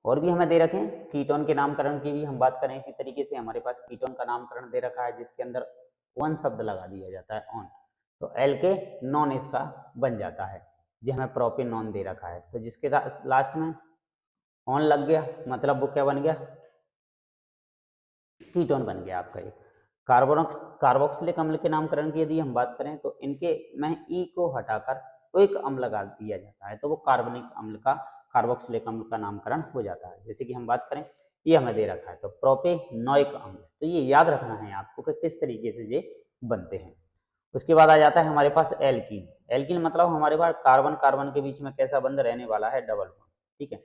और भी हमें दे रखे हैं कीटोन के नामकरण की भी हम बात करें, इसी तरीके से हमारे पास कीटोन का नामकरण दे रखा है जिसके अंदर वन शब्द लगा दिया जाता है, ऑन, तो एल के नॉन इसका बन जाता है। जी हमें प्रोपेनॉन दे रखा है, तो जिसके लास्ट में ऑन लग गया मतलब वो क्या बन गया, कीटोन बन गया आपका एक। कार्बोक्सिलिक अम्ल के नामकरण की यदि हम बात करें तो इनके में ई को हटाकर एक अम्ल लगा दिया जाता है, तो वो कार्बनिक अम्ल का, कार्बोक्सिलिक अम्ल का नामकरण हो जाता है। जैसे कि हम बात करें, ये हमें दे रखा है तो प्रोपेनोइक अम्ल, तो ये याद रखना है आपको कि किस तरीके से ये बनते हैं। उसके बाद आ जाता है हमारे पास एल्कीन। एल्कीन मतलब हमारे पास कार्बन कार्बन के बीच में कैसा बंध रहने वाला है, डबल बॉन्ड। ठीक है,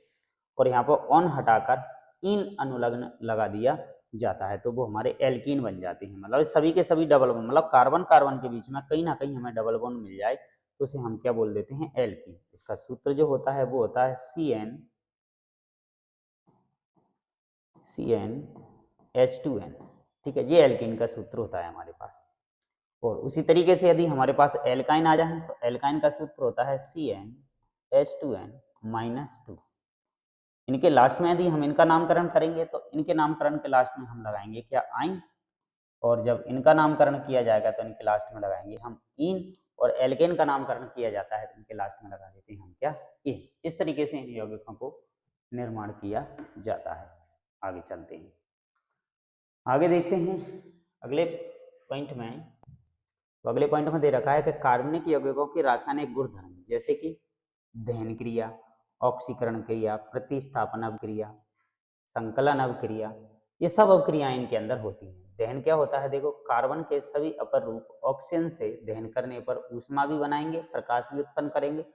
और यहाँ पर ऑन हटाकर इन अनुलग्न लगा दिया जाता है, तो वो हमारे एल्कीन बन जाते हैं। मतलब सभी के सभी डबल बॉन्ड, मतलब कार्बन कार्बन के बीच में कहीं ना कहीं हमें डबल बॉन्ड मिल जाए तो उसे हम क्या बोल देते हैं, एल्कीन। इसका सूत्र जो होता है वो होता है CnH2n। ठीक है, ये एल्कीन का सूत्र होता है हमारे पास। और उसी तरीके से यदि हमारे पास एल्काइन आ जाए तो एल्काइन का सूत्र होता है CnH2n-2। इनके लास्ट में यदि हम इनका नामकरण करेंगे तो इनके नामकरण के लास्ट में हम लगाएंगे क्या, आइन, और जब इनका नामकरण किया जाएगा तो इनके लास्ट में लगाएंगे हम इन, और एल्केन का नामकरण किया जाता है तो इनके लास्ट में लगा देते हैं हम क्या, इन। इस तरीके से इन यौगिकों को निर्माण किया जाता है। आगे चलते हैं, आगे देखते हैं अगले पॉइंट में। तो अगले पॉइंट में दे रखा है कि कार्बनिक यौगिकों के रासायनिक गुणधर्म, जैसे कि दहन क्रिया, ऑक्सीकरण क्रिया, प्रतिस्थापन अभिक्रिया, संकलन अभिक्रिया, ये सब अभिक्रियाएं इनके अंदर होती हैं। दहन क्या होता है, देखो कार्बन के सभी अपर रूप ऑक्सीजन से दहन करने पर ऊष्मा भी बनाएंगे, प्रकाश भी उत्पन्न करेंगे,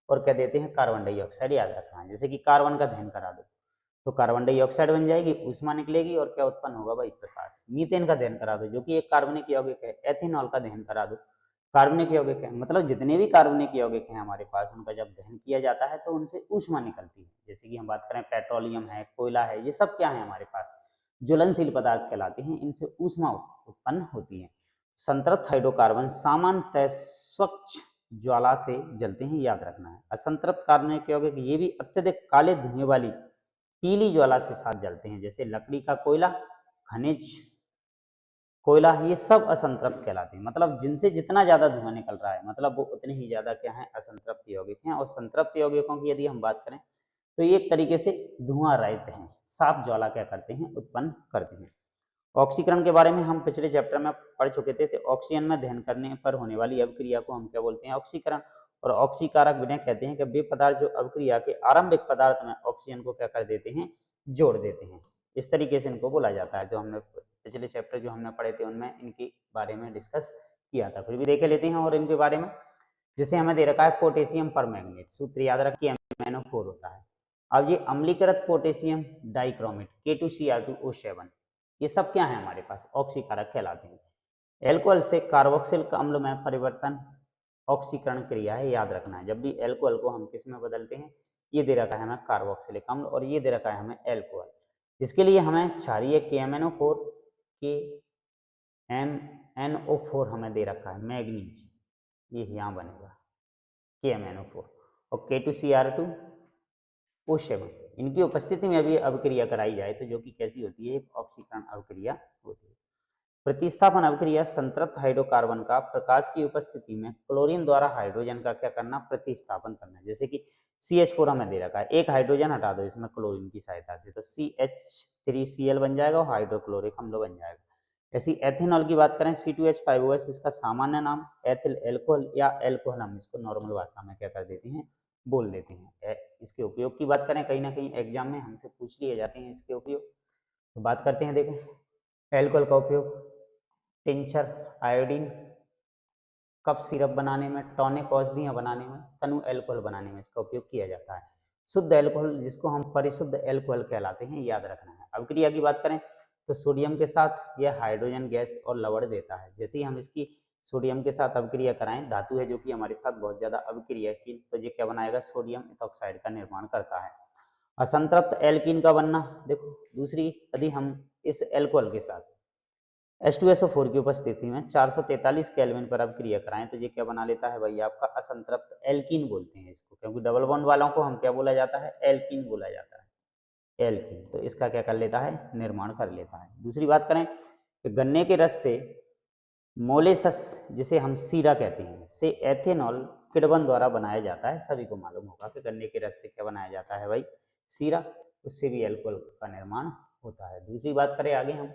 और क्या देते हैं, कार्बन डाइऑक्साइड। याद रखना है, जैसे कि कार्बन का दहन करा दो तो कार्बन डाइऑक्साइड बन जाएगी, ऊष्मा निकलेगी, और क्या उत्पन्न होगा भाई, प्रकाश। मीथेन का दहन करा दो जो कि एक कार्बनिक यौगिक है, एथेनॉल का दहन करा दो, कार्बनिक यौगिक है। मतलब जितने भी कार्बनिक यौगिक हैं हमारे पास, उनका जब दहन किया जाता है तो उनसे ऊष्मा निकलती है। जैसे कि हम बात करें पेट्रोलियम है, कोयला है, ये सब क्या है हमारे पास, ज्वलनशील पदार्थ कहलाते हैं, इनसे ऊष्मा उत्पन्न होती है। संतृप्त हाइड्रोकार्बन सामान्यतः स्वच्छ ज्वाला से जलते हैं, याद रखना है। असंतृप्त कार्बनिक यौगिक ये भी अत्यधिक काले धुएं वाली पीली ज्वाला से साथ जलते हैं, जैसे लकड़ी का कोयला, खनिज कोयला, ये सब असंतृप्त कहलाते हैं। मतलब जिनसे जितना ज्यादा धुआं निकल रहा है, मतलब वो उतने ही ज्यादा क्या है, असंतृप्त यौगिक हैं। और संतृप्त यौगिकों की यदि हम बात करें तो ये एक तरीके से धुआं रहित हैं, साफ ज्वाला क्या करते हैं, उत्पन्न करते हैं। ऑक्सीकरण के बारे में हम पिछले चैप्टर में पढ़ चुके थे, तो ऑक्सीजन में दहन करने पर होने वाली अभिक्रिया को हम क्या बोलते हैं, ऑक्सीकरण। और ऑक्सीकारक विनय कहते हैं कि वे पदार्थ जो अभिक्रिया के आरंभिक पदार्थ में ऑक्सीजन को क्या कर देते हैं, जोड़ देते हैं। इस तरीके से इनको बोला जाता है। जो हमने पिछले चैप्टर जो हमने पढ़े थे उनमें इनके बारे में डिस्कस किया था, फिर भी देख लेते हैं और इनके बारे में। जैसे हमें दे रखा है पोटेशियम परमैंगनेट, सूत्र याद रखिए MnO4 होता है। अब ये अम्लीकृत पोटेशियम डाइक्रोमेट K2Cr2O7, ये सब क्या है हमारे पास, ऑक्सीकारक कहलाते हैं। एल्कोहल से कार्बोक्सिलिक अम्ल में परिवर्तन ऑक्सीकरण क्रिया है, याद रखना है। जब भी एल्कोहल को हम किस में बदलते हैं, ये दे रखा है हमें कार्बोक्सिलिक अम्ल और ये दे रखा है हमें एल्कोहल। इसके लिए हमें चाहिए KMnO4, KMnO4 हमें दे रखा है मैग्नीज, ये यहाँ बनेगा KMnO4 और K2Cr2O7। इनकी उपस्थिति में अभी अभिक्रिया कराई जाए तो जो कि कैसी होती है, एक ऑक्सीकरण अभिक्रिया होती है। प्रतिस्थापन अभिक्रिया संतृप्त हाइड्रोकार्बन का प्रकाश की उपस्थिति में क्लोरीन द्वारा हाइड्रोजन का क्या करना, प्रतिस्थापन करना। जैसे कि CH4 हमें दे रखा है, एक हाइड्रोजन हटा दो इसमें क्लोरीन की सहायता से, तो CH3Cl बन जाएगा और हाइड्रोक्लोरिक अम्ल बन जाएगा। ऐसी एथेनॉल की बात करें C2H5OH, इसका सामान्य नाम एथिल एल्कोहल या एल्कोहल, हम इसको नॉर्मल भाषा में क्या कर देते हैं, बोल देते हैं। इसके उपयोग की बात करें, कहीं ना कहीं एग्जाम में हमसे पूछ लिए जाते हैं इसके उपयोग, तो बात करते हैं। देखो एल्कोहल का उपयोग टिंचर, आयोडीन, कफ सिरप बनाने में, टॉनिक औषधियां बनाने में, तनु एल्कोहल बनाने में इसका उपयोग किया जाता है। शुद्ध एल्कोहल जिसको हम परिशुद्ध एल्कोहल कहलाते हैं, याद रखना है। अभिक्रिया की बात करें तो सोडियम के साथ यह हाइड्रोजन गैस और लवण देता है। जैसे ही हम इसकी सोडियम के साथ अभिक्रिया कराएं, धातु है जो कि हमारे साथ बहुत ज्यादा अभिक्रिया की, तो ये क्या बनाएगा, सोडियम इथॉक्साइड का निर्माण करता है। असंतृप्त एल्कीन का बनना, देखो दूसरी, यदि हम इस एल्कोहल के साथ H2SO4 की उपस्थिति में 443 केल्विन पर अभिक्रिया कराएं तो ये क्या बना लेता है भाई, आपका असंतृप्त एल्कीन बोलते हैं इसको, क्योंकि डबल बॉन्ड वालों को हम क्या बोला जाता है, एल्कीन बोला जाता है, एल्कीन। तो इसका क्या कर लेता है, निर्माण कर लेता है। दूसरी बात करें कि गन्ने के रस से मोलेसस, जिसे हम सीरा कहते हैं, से एथेनॉल किण्वन द्वारा बनाया जाता है। सभी को मालूम होगा कि गन्ने के रस से क्या बनाया जाता है भाई, सीरा, उससे भी एल्कोहल का निर्माण होता है। दूसरी बात करें आगे हम,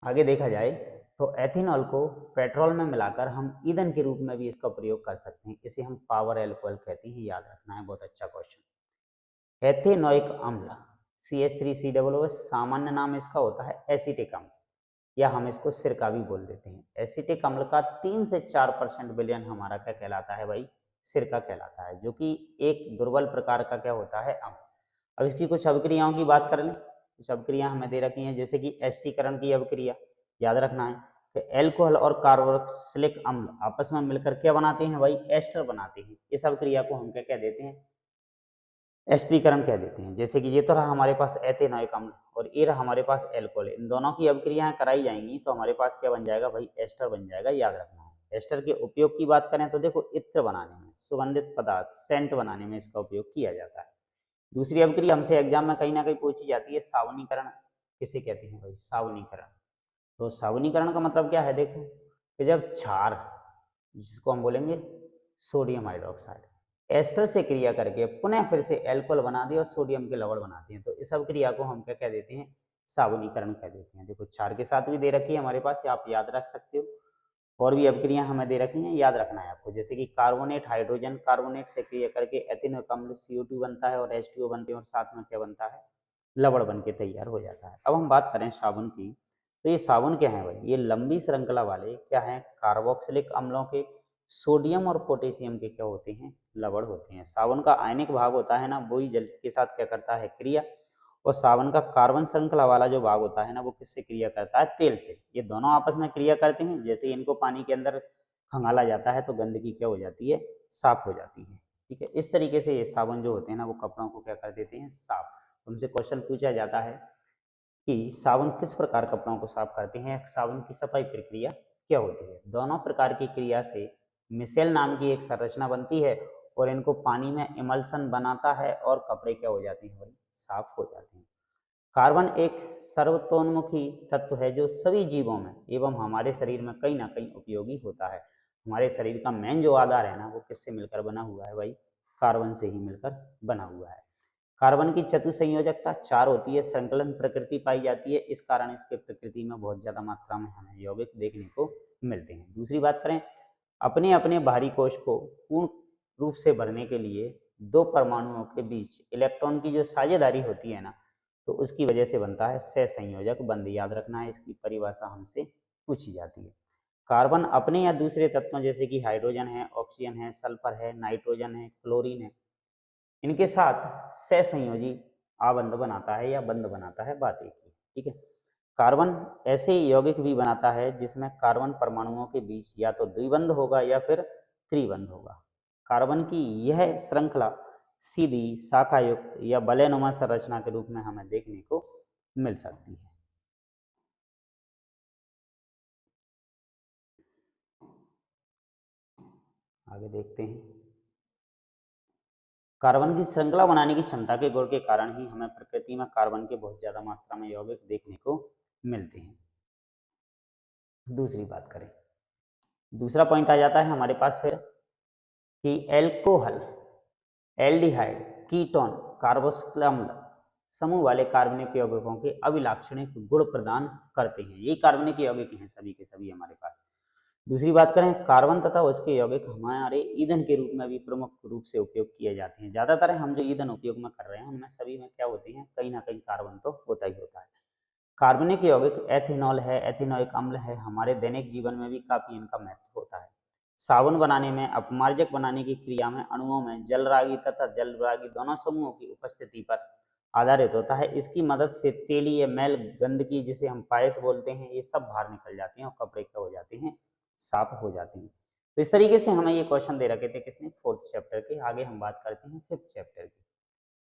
आगे देखा जाए तो एथेनॉल को पेट्रोल में मिलाकर हम ईंधन के रूप में भी इसका प्रयोग कर सकते हैं। इसे हम पावर एल्कोहल कहते हैं, याद रखना है, बहुत अच्छा क्वेश्चन। एथेनोइक अम्ल CH3COOH, सामान्य नाम इसका होता है एसिटिक अम्ल, या हम इसको सिरका भी बोल देते हैं। एसिटिक अम्ल का 3 से 4% विलयन हमारा क्या कहलाता है भाई, सिरका कहलाता है, जो कि एक दुर्बल प्रकार का क्या होता है, अम्ल। अब इसकी कुछ अभिक्रियाओं की बात कर लें। कुछ अभिक्रिया हमें दे रखी हैं, जैसे कि एस्टीकरण की अभिक्रिया, याद रखना है कि एल्कोहल और कार्बोक्सिलिक अम्ल आपस में मिलकर क्या बनाते हैं भाई, एस्टर बनाते हैं। इस अभिक्रिया को हम क्या कह देते हैं, एस्टीकरण कह देते हैं। जैसे कि ये तो रहा हमारे पास एथेनोइक अम्ल और ये रहा हमारे पास एल्कोहल, इन दोनों की अभिक्रियाएं कराई जाएंगी तो हमारे पास क्या बन जाएगा भाई, एस्टर बन जाएगा, याद रखना है। एस्टर के उपयोग की बात करें तो देखो इत्र बनाने में, सुगंधित पदार्थ सेंट बनाने में इसका उपयोग किया जाता है। दूसरी अभिक्रिया हमसे एग्जाम में कहीं ना कहीं पूछी जाती है, सावनीकरण किसे कहते हैं भाई, सावनीकरण। तो सावनीकरण का मतलब क्या है, देखो कि जब क्षार, जिसको हम बोलेंगे सोडियम हाइड्रोक्साइड, एस्टर से क्रिया करके पुनः फिर से एल्कोहल बना दिया और सोडियम के लवण बनाते हैं, तो इस अभिक्रिया को हम क्या कह देते हैं, सावनीकरण कह देते हैं। देखो क्षार के साथ भी दे रखी है हमारे पास, आप याद रख सकते हो। और भी अभिक्रिया हमें दे रखी हैं, याद रखना है आपको। जैसे कि कार्बोनेट हाइड्रोजन कार्बोनेट से क्रिया करके एथिनोइक अम्ल CO2 बनता है और H2O बनते हैं और साथ में क्या बनता है, लवण बन के तैयार हो जाता है। अब हम बात करें साबुन की, तो ये साबुन क्या है भाई, ये लंबी श्रृंखला वाले क्या है, कार्बोक्सिलिक अम्लों के सोडियम और पोटेशियम के क्या होते हैं, लवण होते हैं। साबुन का आयनिक भाग होता है ना, वही जल के साथ क्या करता है, क्रिया, और साबुन का कार्बन श्रृंखला वाला जो भाग होता है ना, वो किससे क्रिया करता है, तेल से। ये दोनों आपस में क्रिया करते हैं। जैसे इनको पानी के अंदर खंगाला जाता है तो गंदगी क्या हो जाती है, साफ हो जाती है। ठीक है, इस तरीके से ये साबुन जो होते हैं ना, वो कपड़ों को क्या कर देते हैं, साफ। उनसे क्वेश्चन पूछा जाता है कि साबुन किस प्रकार कपड़ों को साफ करते हैं, साबुन की सफाई प्रक्रिया क्या होती है। दोनों प्रकार की क्रिया से मिसेल नाम की एक संरचना बनती है और इनको पानी में इमल्सन बनाता है और कपड़े क्या हो जाते हैं भाई, साफ हो जाते हैं। कार्बन एक सर्वतोन्मुखी तत्व है जो सभी जीवों में एवं हमारे शरीर में कहीं ना कहीं उपयोगी होता है। हमारे शरीर का मेन जो आधार है ना, वो किससे मिलकर बना हुआ है भाई, कार्बन से ही मिलकर बना हुआ है। कार्बन की चतुसंयोजकता 4 होती है, श्रृंखलन प्रकृति पाई जाती है, इस कारण इसके प्रकृति में बहुत ज्यादा मात्रा में हमें यौगिक देखने को मिलते हैं। दूसरी बात करें, अपने अपने बाहरी कोश को पूर्ण रूप से भरने के लिए दो परमाणुओं के बीच इलेक्ट्रॉन की जो साझेदारी होती है ना, तो उसकी वजह से बनता है सहसंयोजक बंध। याद रखना है, इसकी परिभाषा हमसे पूछी जाती है। कार्बन अपने या दूसरे तत्वों जैसे कि हाइड्रोजन है, ऑक्सीजन है, सल्फर है, नाइट्रोजन है, क्लोरीन है, इनके साथ सहसंयोजी आबंध बनाता है या बंध बनाता है, बात एक ही। ठीक है। कार्बन ऐसे यौगिक भी बनाता है जिसमें कार्बन परमाणुओं के बीच या तो द्विबंध होगा या फिर त्रिबंध होगा। कार्बन की यह श्रृंखला सीधी शाखायुक्त या वलयनुमा संरचना के रूप में हमें देखने को मिल सकती है। आगे देखते हैं। कार्बन की श्रृंखला बनाने की क्षमता के गुण के कारण ही हमें प्रकृति में कार्बन के बहुत ज्यादा मात्रा में यौगिक देखने को मिलते हैं। दूसरी बात करें, दूसरा पॉइंट आ जाता है हमारे पास फिर कि एल्कोहल, एल्डिहाइड, कीटोन, कार्बोक्सिलिक अम्ल समूह वाले कार्बनिक यौगिकों के अभिलाक्षणिक गुण प्रदान करते हैं। ये कार्बनिक यौगिक हैं सभी के सभी हमारे पास। दूसरी बात करें, कार्बन तथा उसके यौगिक हमारे ईंधन के रूप में भी प्रमुख रूप से उपयोग किए जाते हैं। ज्यादातर हम जो ईंधन उपयोग में कर रहे हैं उनमें सभी में क्या होते हैं, कहीं ना कहीं कार्बन तो होता ही होता है। कार्बनिक यौगिक एथेनॉल है, एथेनोइक अम्ल है, हमारे दैनिक जीवन में भी काफी इनका महत्व होता है। साबुन बनाने में, अपमार्जक बनाने की क्रिया में अणुओं में जलरागी तथा जलविरागी दोनों समूहों की उपस्थिति पर आधारित होता है। इसकी मदद से तेली या मैल, गंदगी जिसे हम पायस बोलते हैं, ये सब बाहर निकल जाते हैं और कपड़े क्या हो जाते हैं, साफ हो जाते हैं। तो इस तरीके से हमें ये क्वेश्चन दे रखे थे किसने, 4th चैप्टर के। आगे हम बात करते हैं 5th चैप्टर की।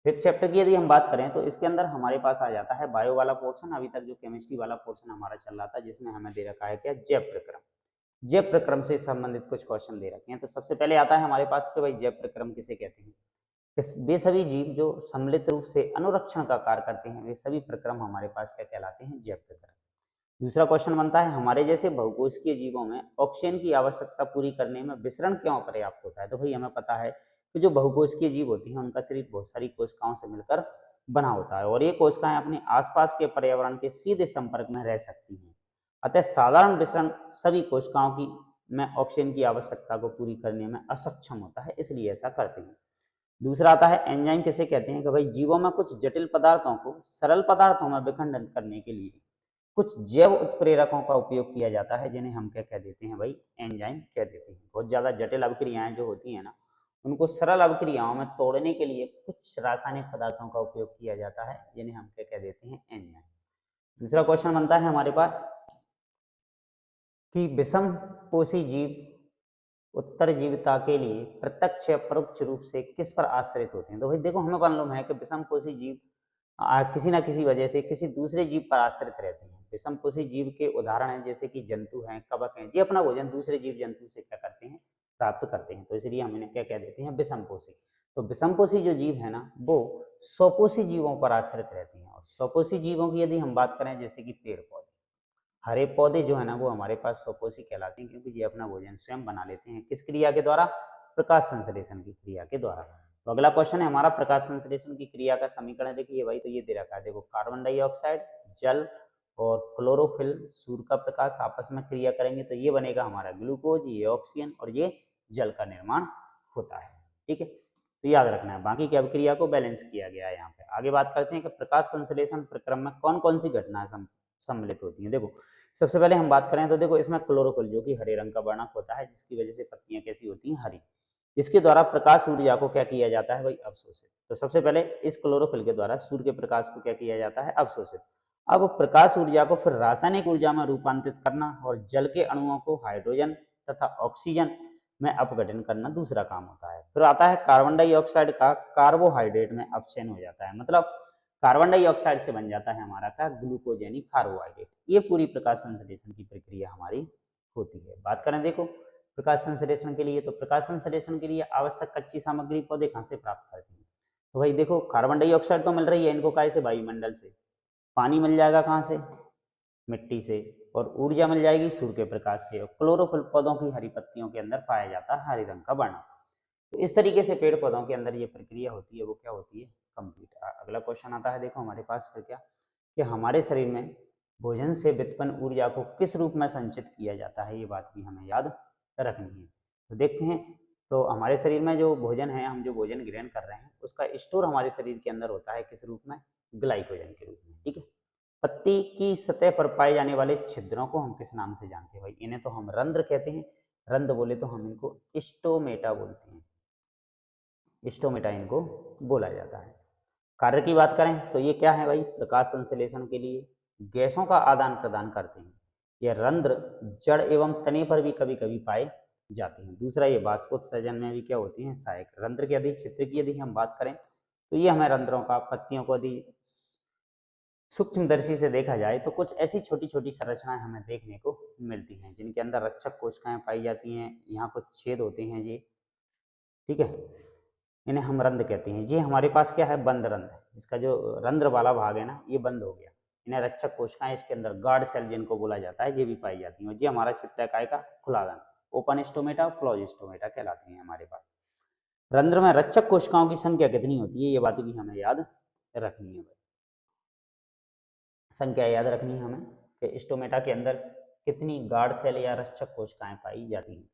5th चैप्टर की यदि हम बात करें तो इसके अंदर हमारे पास आ जाता है बायो वाला पोर्शन। अभी तक जो केमिस्ट्री वाला पोर्शन हमारा चल रहा था जिसमें हमें दे रखा है क्या, जैव प्रक्रम। जैव प्रक्रम से संबंधित कुछ क्वेश्चन दे रखे हैं। तो सबसे पहले आता है हमारे पास कि भाई जैव प्रक्रम किसे कहते हैं। वे सभी जीव जो सम्मिलित रूप से अनुरक्षण का कार्य करते हैं, वे सभी प्रक्रम हमारे पास क्या कहलाते हैं, जैव प्रक्रम। दूसरा क्वेश्चन बनता है, हमारे जैसे बहुकोशिकीय जीवों में ऑक्सीजन की आवश्यकता पूरी करने में विसरण क्यों पर्याप्त होता है। तो भाई हमें पता है कि जो बहुकोशिकीय जीव होती हैं उनका शरीर बहुत सारी कोशिकाओं से मिलकर बना होता है और ये कोशिकाएं अपने आसपास के पर्यावरण के सीधे संपर्क में रह सकती हैं। अतः साधारण विसरण सभी कोशिकाओं की में ऑक्सीजन की आवश्यकता को पूरी करने में असक्षम होता है, इसलिए ऐसा करते हैं। दूसरा आता है एंजाइम किसे कहते हैं, कि भाई जीवों में कुछ जटिल पदार्थों को सरल पदार्थों में विखंडन करने के लिए कुछ जैव उत्प्रेरकों का उपयोग किया जाता है, जिन्हें हम क्या कह देते हैं भाई, एंजाइम कह देते हैं। बहुत ज्यादा जटिल अभिक्रियाएं जो होती है ना, उनको सरल अभिक्रियाओं में तोड़ने के लिए कुछ रासायनिक पदार्थों का उपयोग किया जाता है, जिन्हें हम क्या कह देते हैं, एंजाइम। दूसरा क्वेश्चन बनता है हमारे पास कि विषम पोषी जीव उत्तर जीविता के लिए प्रत्यक्ष या परोक्ष रूप से किस पर आश्रित होते हैं। तो भाई देखो, हमें मालूम है कि विषम पोषी जीव किसी ना किसी वजह से किसी दूसरे जीव पर आश्रित रहते हैं। विषम पोषी जीव के उदाहरण हैं जैसे कि जंतु हैं, कवक हैं, ये अपना भोजन दूसरे जीव जंतु से क्या करते हैं, प्राप्त करते हैं। तो इसलिए हम इन्हें क्या कह देते हैं, विषम पोषी। तो विषम पोषी जो जीव है ना, वो स्वपोषी जीवों पर आश्रित रहते हैं। और स्वपोषी जीवों की यदि हम बात करें, जैसे कि पेड़ पौधे, हरे पौधे जो है ना, वो हमारे पास स्वपोषी कहलाते हैं, क्योंकि ये अपना भोजन स्वयं बना लेते हैं। किस क्रिया के द्वारा, प्रकाश संश्लेषण की क्रिया के द्वारा। तो अगला क्वेश्चन है हमारा, प्रकाश संश्लेषण की क्रिया का समीकरण देखिए भाई। तो ये दे रखा है, देखो, कार्बन डाइऑक्साइड, जल और क्लोरोफिल, सूर्य का प्रकाश आपस में क्रिया करेंगे तो ये बनेगा हमारा ग्लूकोज, ये ऑक्सीजन और ये जल का निर्माण होता है। ठीक है, तो याद रखना है, बाकी की अभिक्रिया को बैलेंस किया गया है यहाँ पे। आगे बात करते हैं कि प्रकाश संश्लेषण प्रक्रम में कौन कौन सी घटनाएं सम्मिलित होती हैं। देखो, सबसे पहले हम बात करें तो देखो, इसमें क्लोरोफिल जो कि हरे रंग का वर्णक होता है, जिसकी वजह से पत्तियां कैसी होती हैं, हरी। इसके द्वारा प्रकाश ऊर्जा को क्या किया जाता है भाई, अवशोषित। तो सबसे पहले इस क्लोरोफिल के द्वारा सूर्य के प्रकाश को क्या किया जाता है, अवशोषित। अब प्रकाश ऊर्जा को फिर रासायनिक ऊर्जा में रूपांतरित करना और जल के अणुओं को हाइड्रोजन तथा ऑक्सीजन में अपघटन करना दूसरा काम होता है। फिर आता है कार्बन डाइऑक्साइड का कार्बोहाइड्रेट में अपचयन हो जाता है, मतलब कार्बन डाइऑक्साइड से बन जाता है हमारा क्या, ग्लूकोज यानी कार्बोहाइड्रेट। ये पूरी प्रकाश संश्लेषण की प्रक्रिया हमारी होती है। बात करें देखो प्रकाश संश्लेषण के लिए, तो प्रकाश संश्लेषण के लिए आवश्यक कच्ची सामग्री पौधे कहाँ से प्राप्त करते हैं। तो भाई देखो, कार्बन डाइऑक्साइड तो मिल रही है इनको काय से, वायुमंडल से। पानी मिल जाएगा कहाँ से, मिट्टी से। और ऊर्जा मिल जाएगी सूर्य के प्रकाश से। और क्लोरोफिल पौधों की हरी पत्तियों के अंदर पाया जाता है हरे रंग का वर्ण। तो इस तरीके से पेड़ पौधों के अंदर ये प्रक्रिया होती है, वो क्या होती है, कंप्लीट। अगला क्वेश्चन आता है, देखो हमारे पास फिर क्या कि हमारे शरीर में भोजन से व्युत्पन्न ऊर्जा को किस रूप में संचित किया जाता है, ये बात भी हमें याद रखनी है। तो देखते हैं, तो हमारे शरीर में जो भोजन है, हम जो भोजन ग्रहण कर रहे हैं उसका स्टोर हमारे शरीर के अंदर होता है किस रूप में, ग्लाइकोजन के रूप में। ठीक है, पत्ती की सतह पर पाए जाने वाले छिद्रों को हम किस नाम से जानते हैं भाई? इन्हें तो हम रंध्र कहते हैं, रंध्र बोले तो हम इनको स्टोमेटा बोलते हैं, स्टोमेटा इनको बोला जाता है। कार्य की बात करें तो ये क्या है भाई? प्रकाश संश्लेषण के लिए गैसों का आदान प्रदान करते हैं। ये रंध्र जड़ एवं तने पर भी कभी कभी पाए जाते हैं। दूसरा, ये बाष्पोत्सर्जन में भी क्या होती हैं? सहायक। रंध्र के यदि चित्र की यदि हम बात करें तो ये हमें रंध्रों का, पत्तियों को यदि सूक्ष्मदर्शी से देखा जाए तो कुछ ऐसी छोटी छोटी संरचनाएं हमें देखने को मिलती हैं जिनके अंदर रक्षक कोशिकाएं पाई जाती हैं। यहाँ कुछ छेद होते हैं ये, ठीक है, इन्हें हम रंध्र कहते हैं। ये हमारे पास क्या है? बंद रंध्र, जिसका जो रंध्र वाला भाग है ना, ये बंद हो गया। इन्हें रक्षक कोशिकाएं, इसके अंदर गार्ड सेल जिनको बोला जाता है, ये भी पाई जाती हैं। ये हमारा चित्र काय का खुला रंध्र, ओपन स्टोमेटा, क्लोज स्टोमेटा कहलाते हैं हमारे पास। रंध्र में रक्षक कोशिकाओं की संख्या कितनी होती है, ये बातें भी हमें याद रखनी है। संख्या याद रखनी है हमें कि स्टोमेटा के अंदर कितनी गार्ड सेल या रक्षक कोशिकाएं पाई जाती हैं।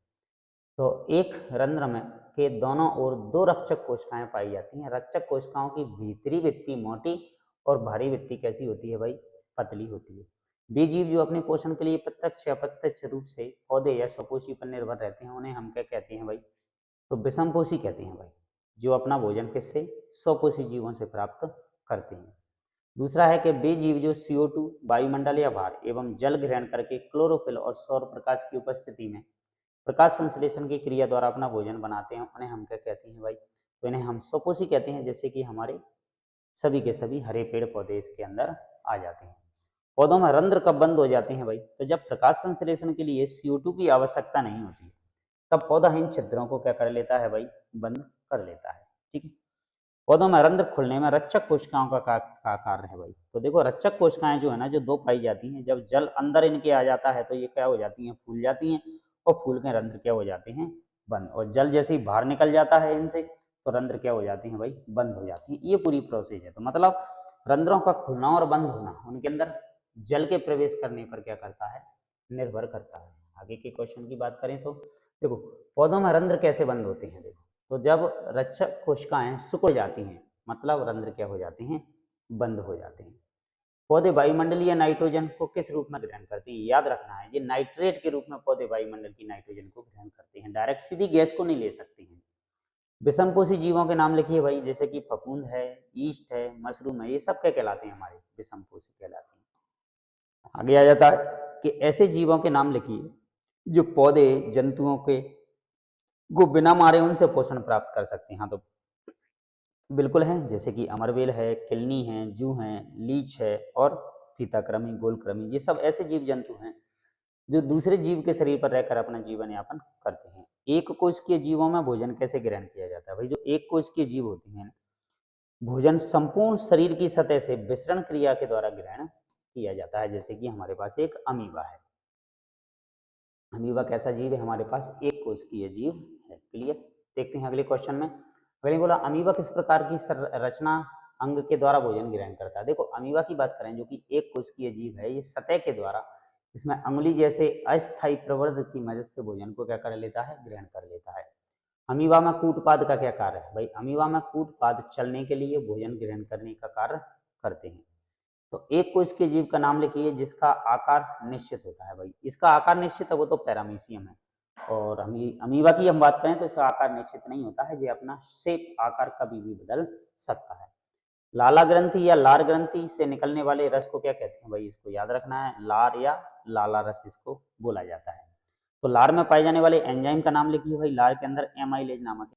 तो एक रंध्र में के दोनों ओर 2 रक्षक कोशिकाएं पाई जाती हैं। रक्षक कोशिकाओं की भीतरी भित्ति मोटी और भारी भित्ति कैसी होती है भाई? पतली होती है। वे जीव जो अपने पोषण के लिए प्रत्यक्ष या अप्रत्यक्ष रूप से पौधे या स्वपोषी पर निर्भर रहते हैं, उन्हें हम क्या कहते हैं भाई? तो विषमपोषी कहते हैं भाई, जो अपना भोजन किससे? स्वपोषी जीवों से प्राप्त करते हैं। दूसरा है कि वे जीव जो CO2, वायुमंडल या भार एवं जल ग्रहण करके क्लोरोफिल और सौर प्रकाश की उपस्थिति में प्रकाश संश्लेषण की क्रिया द्वारा अपना भोजन बनाते हैं, उन्हें हम क्या कहते हैं भाई? तो इन्हें हम स्वपोषी कहते हैं। जैसे कि हमारे सभी के सभी हरे पेड़ पौधे इसके अंदर आ जाते हैं। पौधों में रंध्र कब बंद हो जाते हैं भाई? तो जब प्रकाश संश्लेषण के लिए CO2 की आवश्यकता नहीं होती, तब पौधा इन छिद्रों को क्या कर लेता है भाई? बंद कर लेता है। ठीक है, पौधों में रंध्र खुलने में रक्षक कोशिकाओं का कार्य है भाई। तो देखो, रक्षक कोशिकाएं जो है ना, जो 2 पाई जाती हैं, जब जल अंदर इनके आ जाता है तो ये क्या हो जाती हैं? फूल जाती हैं, और फूल के रंध्र क्या हो जाते हैं? बंद। और जल जैसे ही बाहर निकल जाता है इनसे, तो रंध्र क्या हो जाती हैं भाई? बंद हो जाती हैं। ये पूरी प्रोसेस है। तो मतलब रंध्रों का खुलना और बंद होना उनके अंदर जल के प्रवेश करने पर क्या करता है? निर्भर करता है। आगे के क्वेश्चन की बात करें तो देखो, पौधों में रंध्र कैसे बंद होते हैं? देखो, तो जब रक्षक कोशिकाएं सिकुड़ जाती हैं, मतलब रंध्र क्या हो जाते हैं? बंद हो जाते हैं। पौधे वायुमंडलीय नाइट्रोजन को किस रूप में ग्रहण करते हैं? याद रखना है, ये नाइट्रेट के रूप में पौधे वायुमंडल की नाइट्रोजन को ग्रहण करते हैं। डायरेक्ट सीधी गैस को नहीं ले सकते हैं। विषमपोषी जीवों के नाम लिखिए भाई, जैसे कि फफूंद है, ईस्ट है, मशरूम है, ये सब क्या कहलाते हैं? हमारे विषमपोषी कहलाते हैं। आगे आ जाता है कि ऐसे जीवों के नाम लिखिए जो पौधे जंतुओं के को बिना मारे उनसे पोषण प्राप्त कर सकते हैं। हाँ, तो बिल्कुल है, जैसे कि अमरवेल है, किलनी है, जू है, लीच है और फीताकृमि, गोलकृमि, ये सब ऐसे जीव जंतु हैं जो दूसरे जीव के शरीर पर रहकर अपना जीवन यापन करते हैं। एक कोशिकीय जीवों में भोजन कैसे ग्रहण किया जाता है भाई? जो एक कोशिकीय जीव होते हैं, भोजन संपूर्ण शरीर की सतह से विसरण क्रिया के द्वारा ग्रहण किया जाता है। जैसे कि हमारे पास एक अमीबा है। अमीबा कैसा जीव है? हमारे पास एक कोशिकीय जीव है। क्लियर? देखते हैं अगले क्वेश्चन में। अगले बोला, अमीबा किस प्रकार की रचना अंग के द्वारा भोजन ग्रहण करता है? देखो, अमीबा की बात करें जो कि एक कोशिकीय जीव है, ये सतह के द्वारा इसमें अंगुली जैसे अस्थायी प्रवर्ध की मदद से भोजन को क्या कर लेता है? ग्रहण कर लेता है। अमीबा में कूटपाद का क्या कार्य है भाई? अमीबा में कूटपाद चलने के लिए, भोजन ग्रहण करने का कार्य करते हैं। तो एक कोशिकीय जीव का नाम लिखिए जिसका आकार निश्चित होता है भाई। इसका आकार निश्चित है, वो तो पैरामीशियम है। और अमीबा की हम बात करें तो इसका आकार निश्चित नहीं होता है, ये अपना शेप, आकार कभी भी बदल सकता है। लाला ग्रंथि या लार ग्रंथि से निकलने वाले रस को क्या कहते हैं भाई? इसको याद रखना है, लार या लाला रस इसको बोला जाता है। तो लार में पाए जाने वाले एंजाइम का नाम लिखिए भाई। लार के अंदर एमाइलेज नामक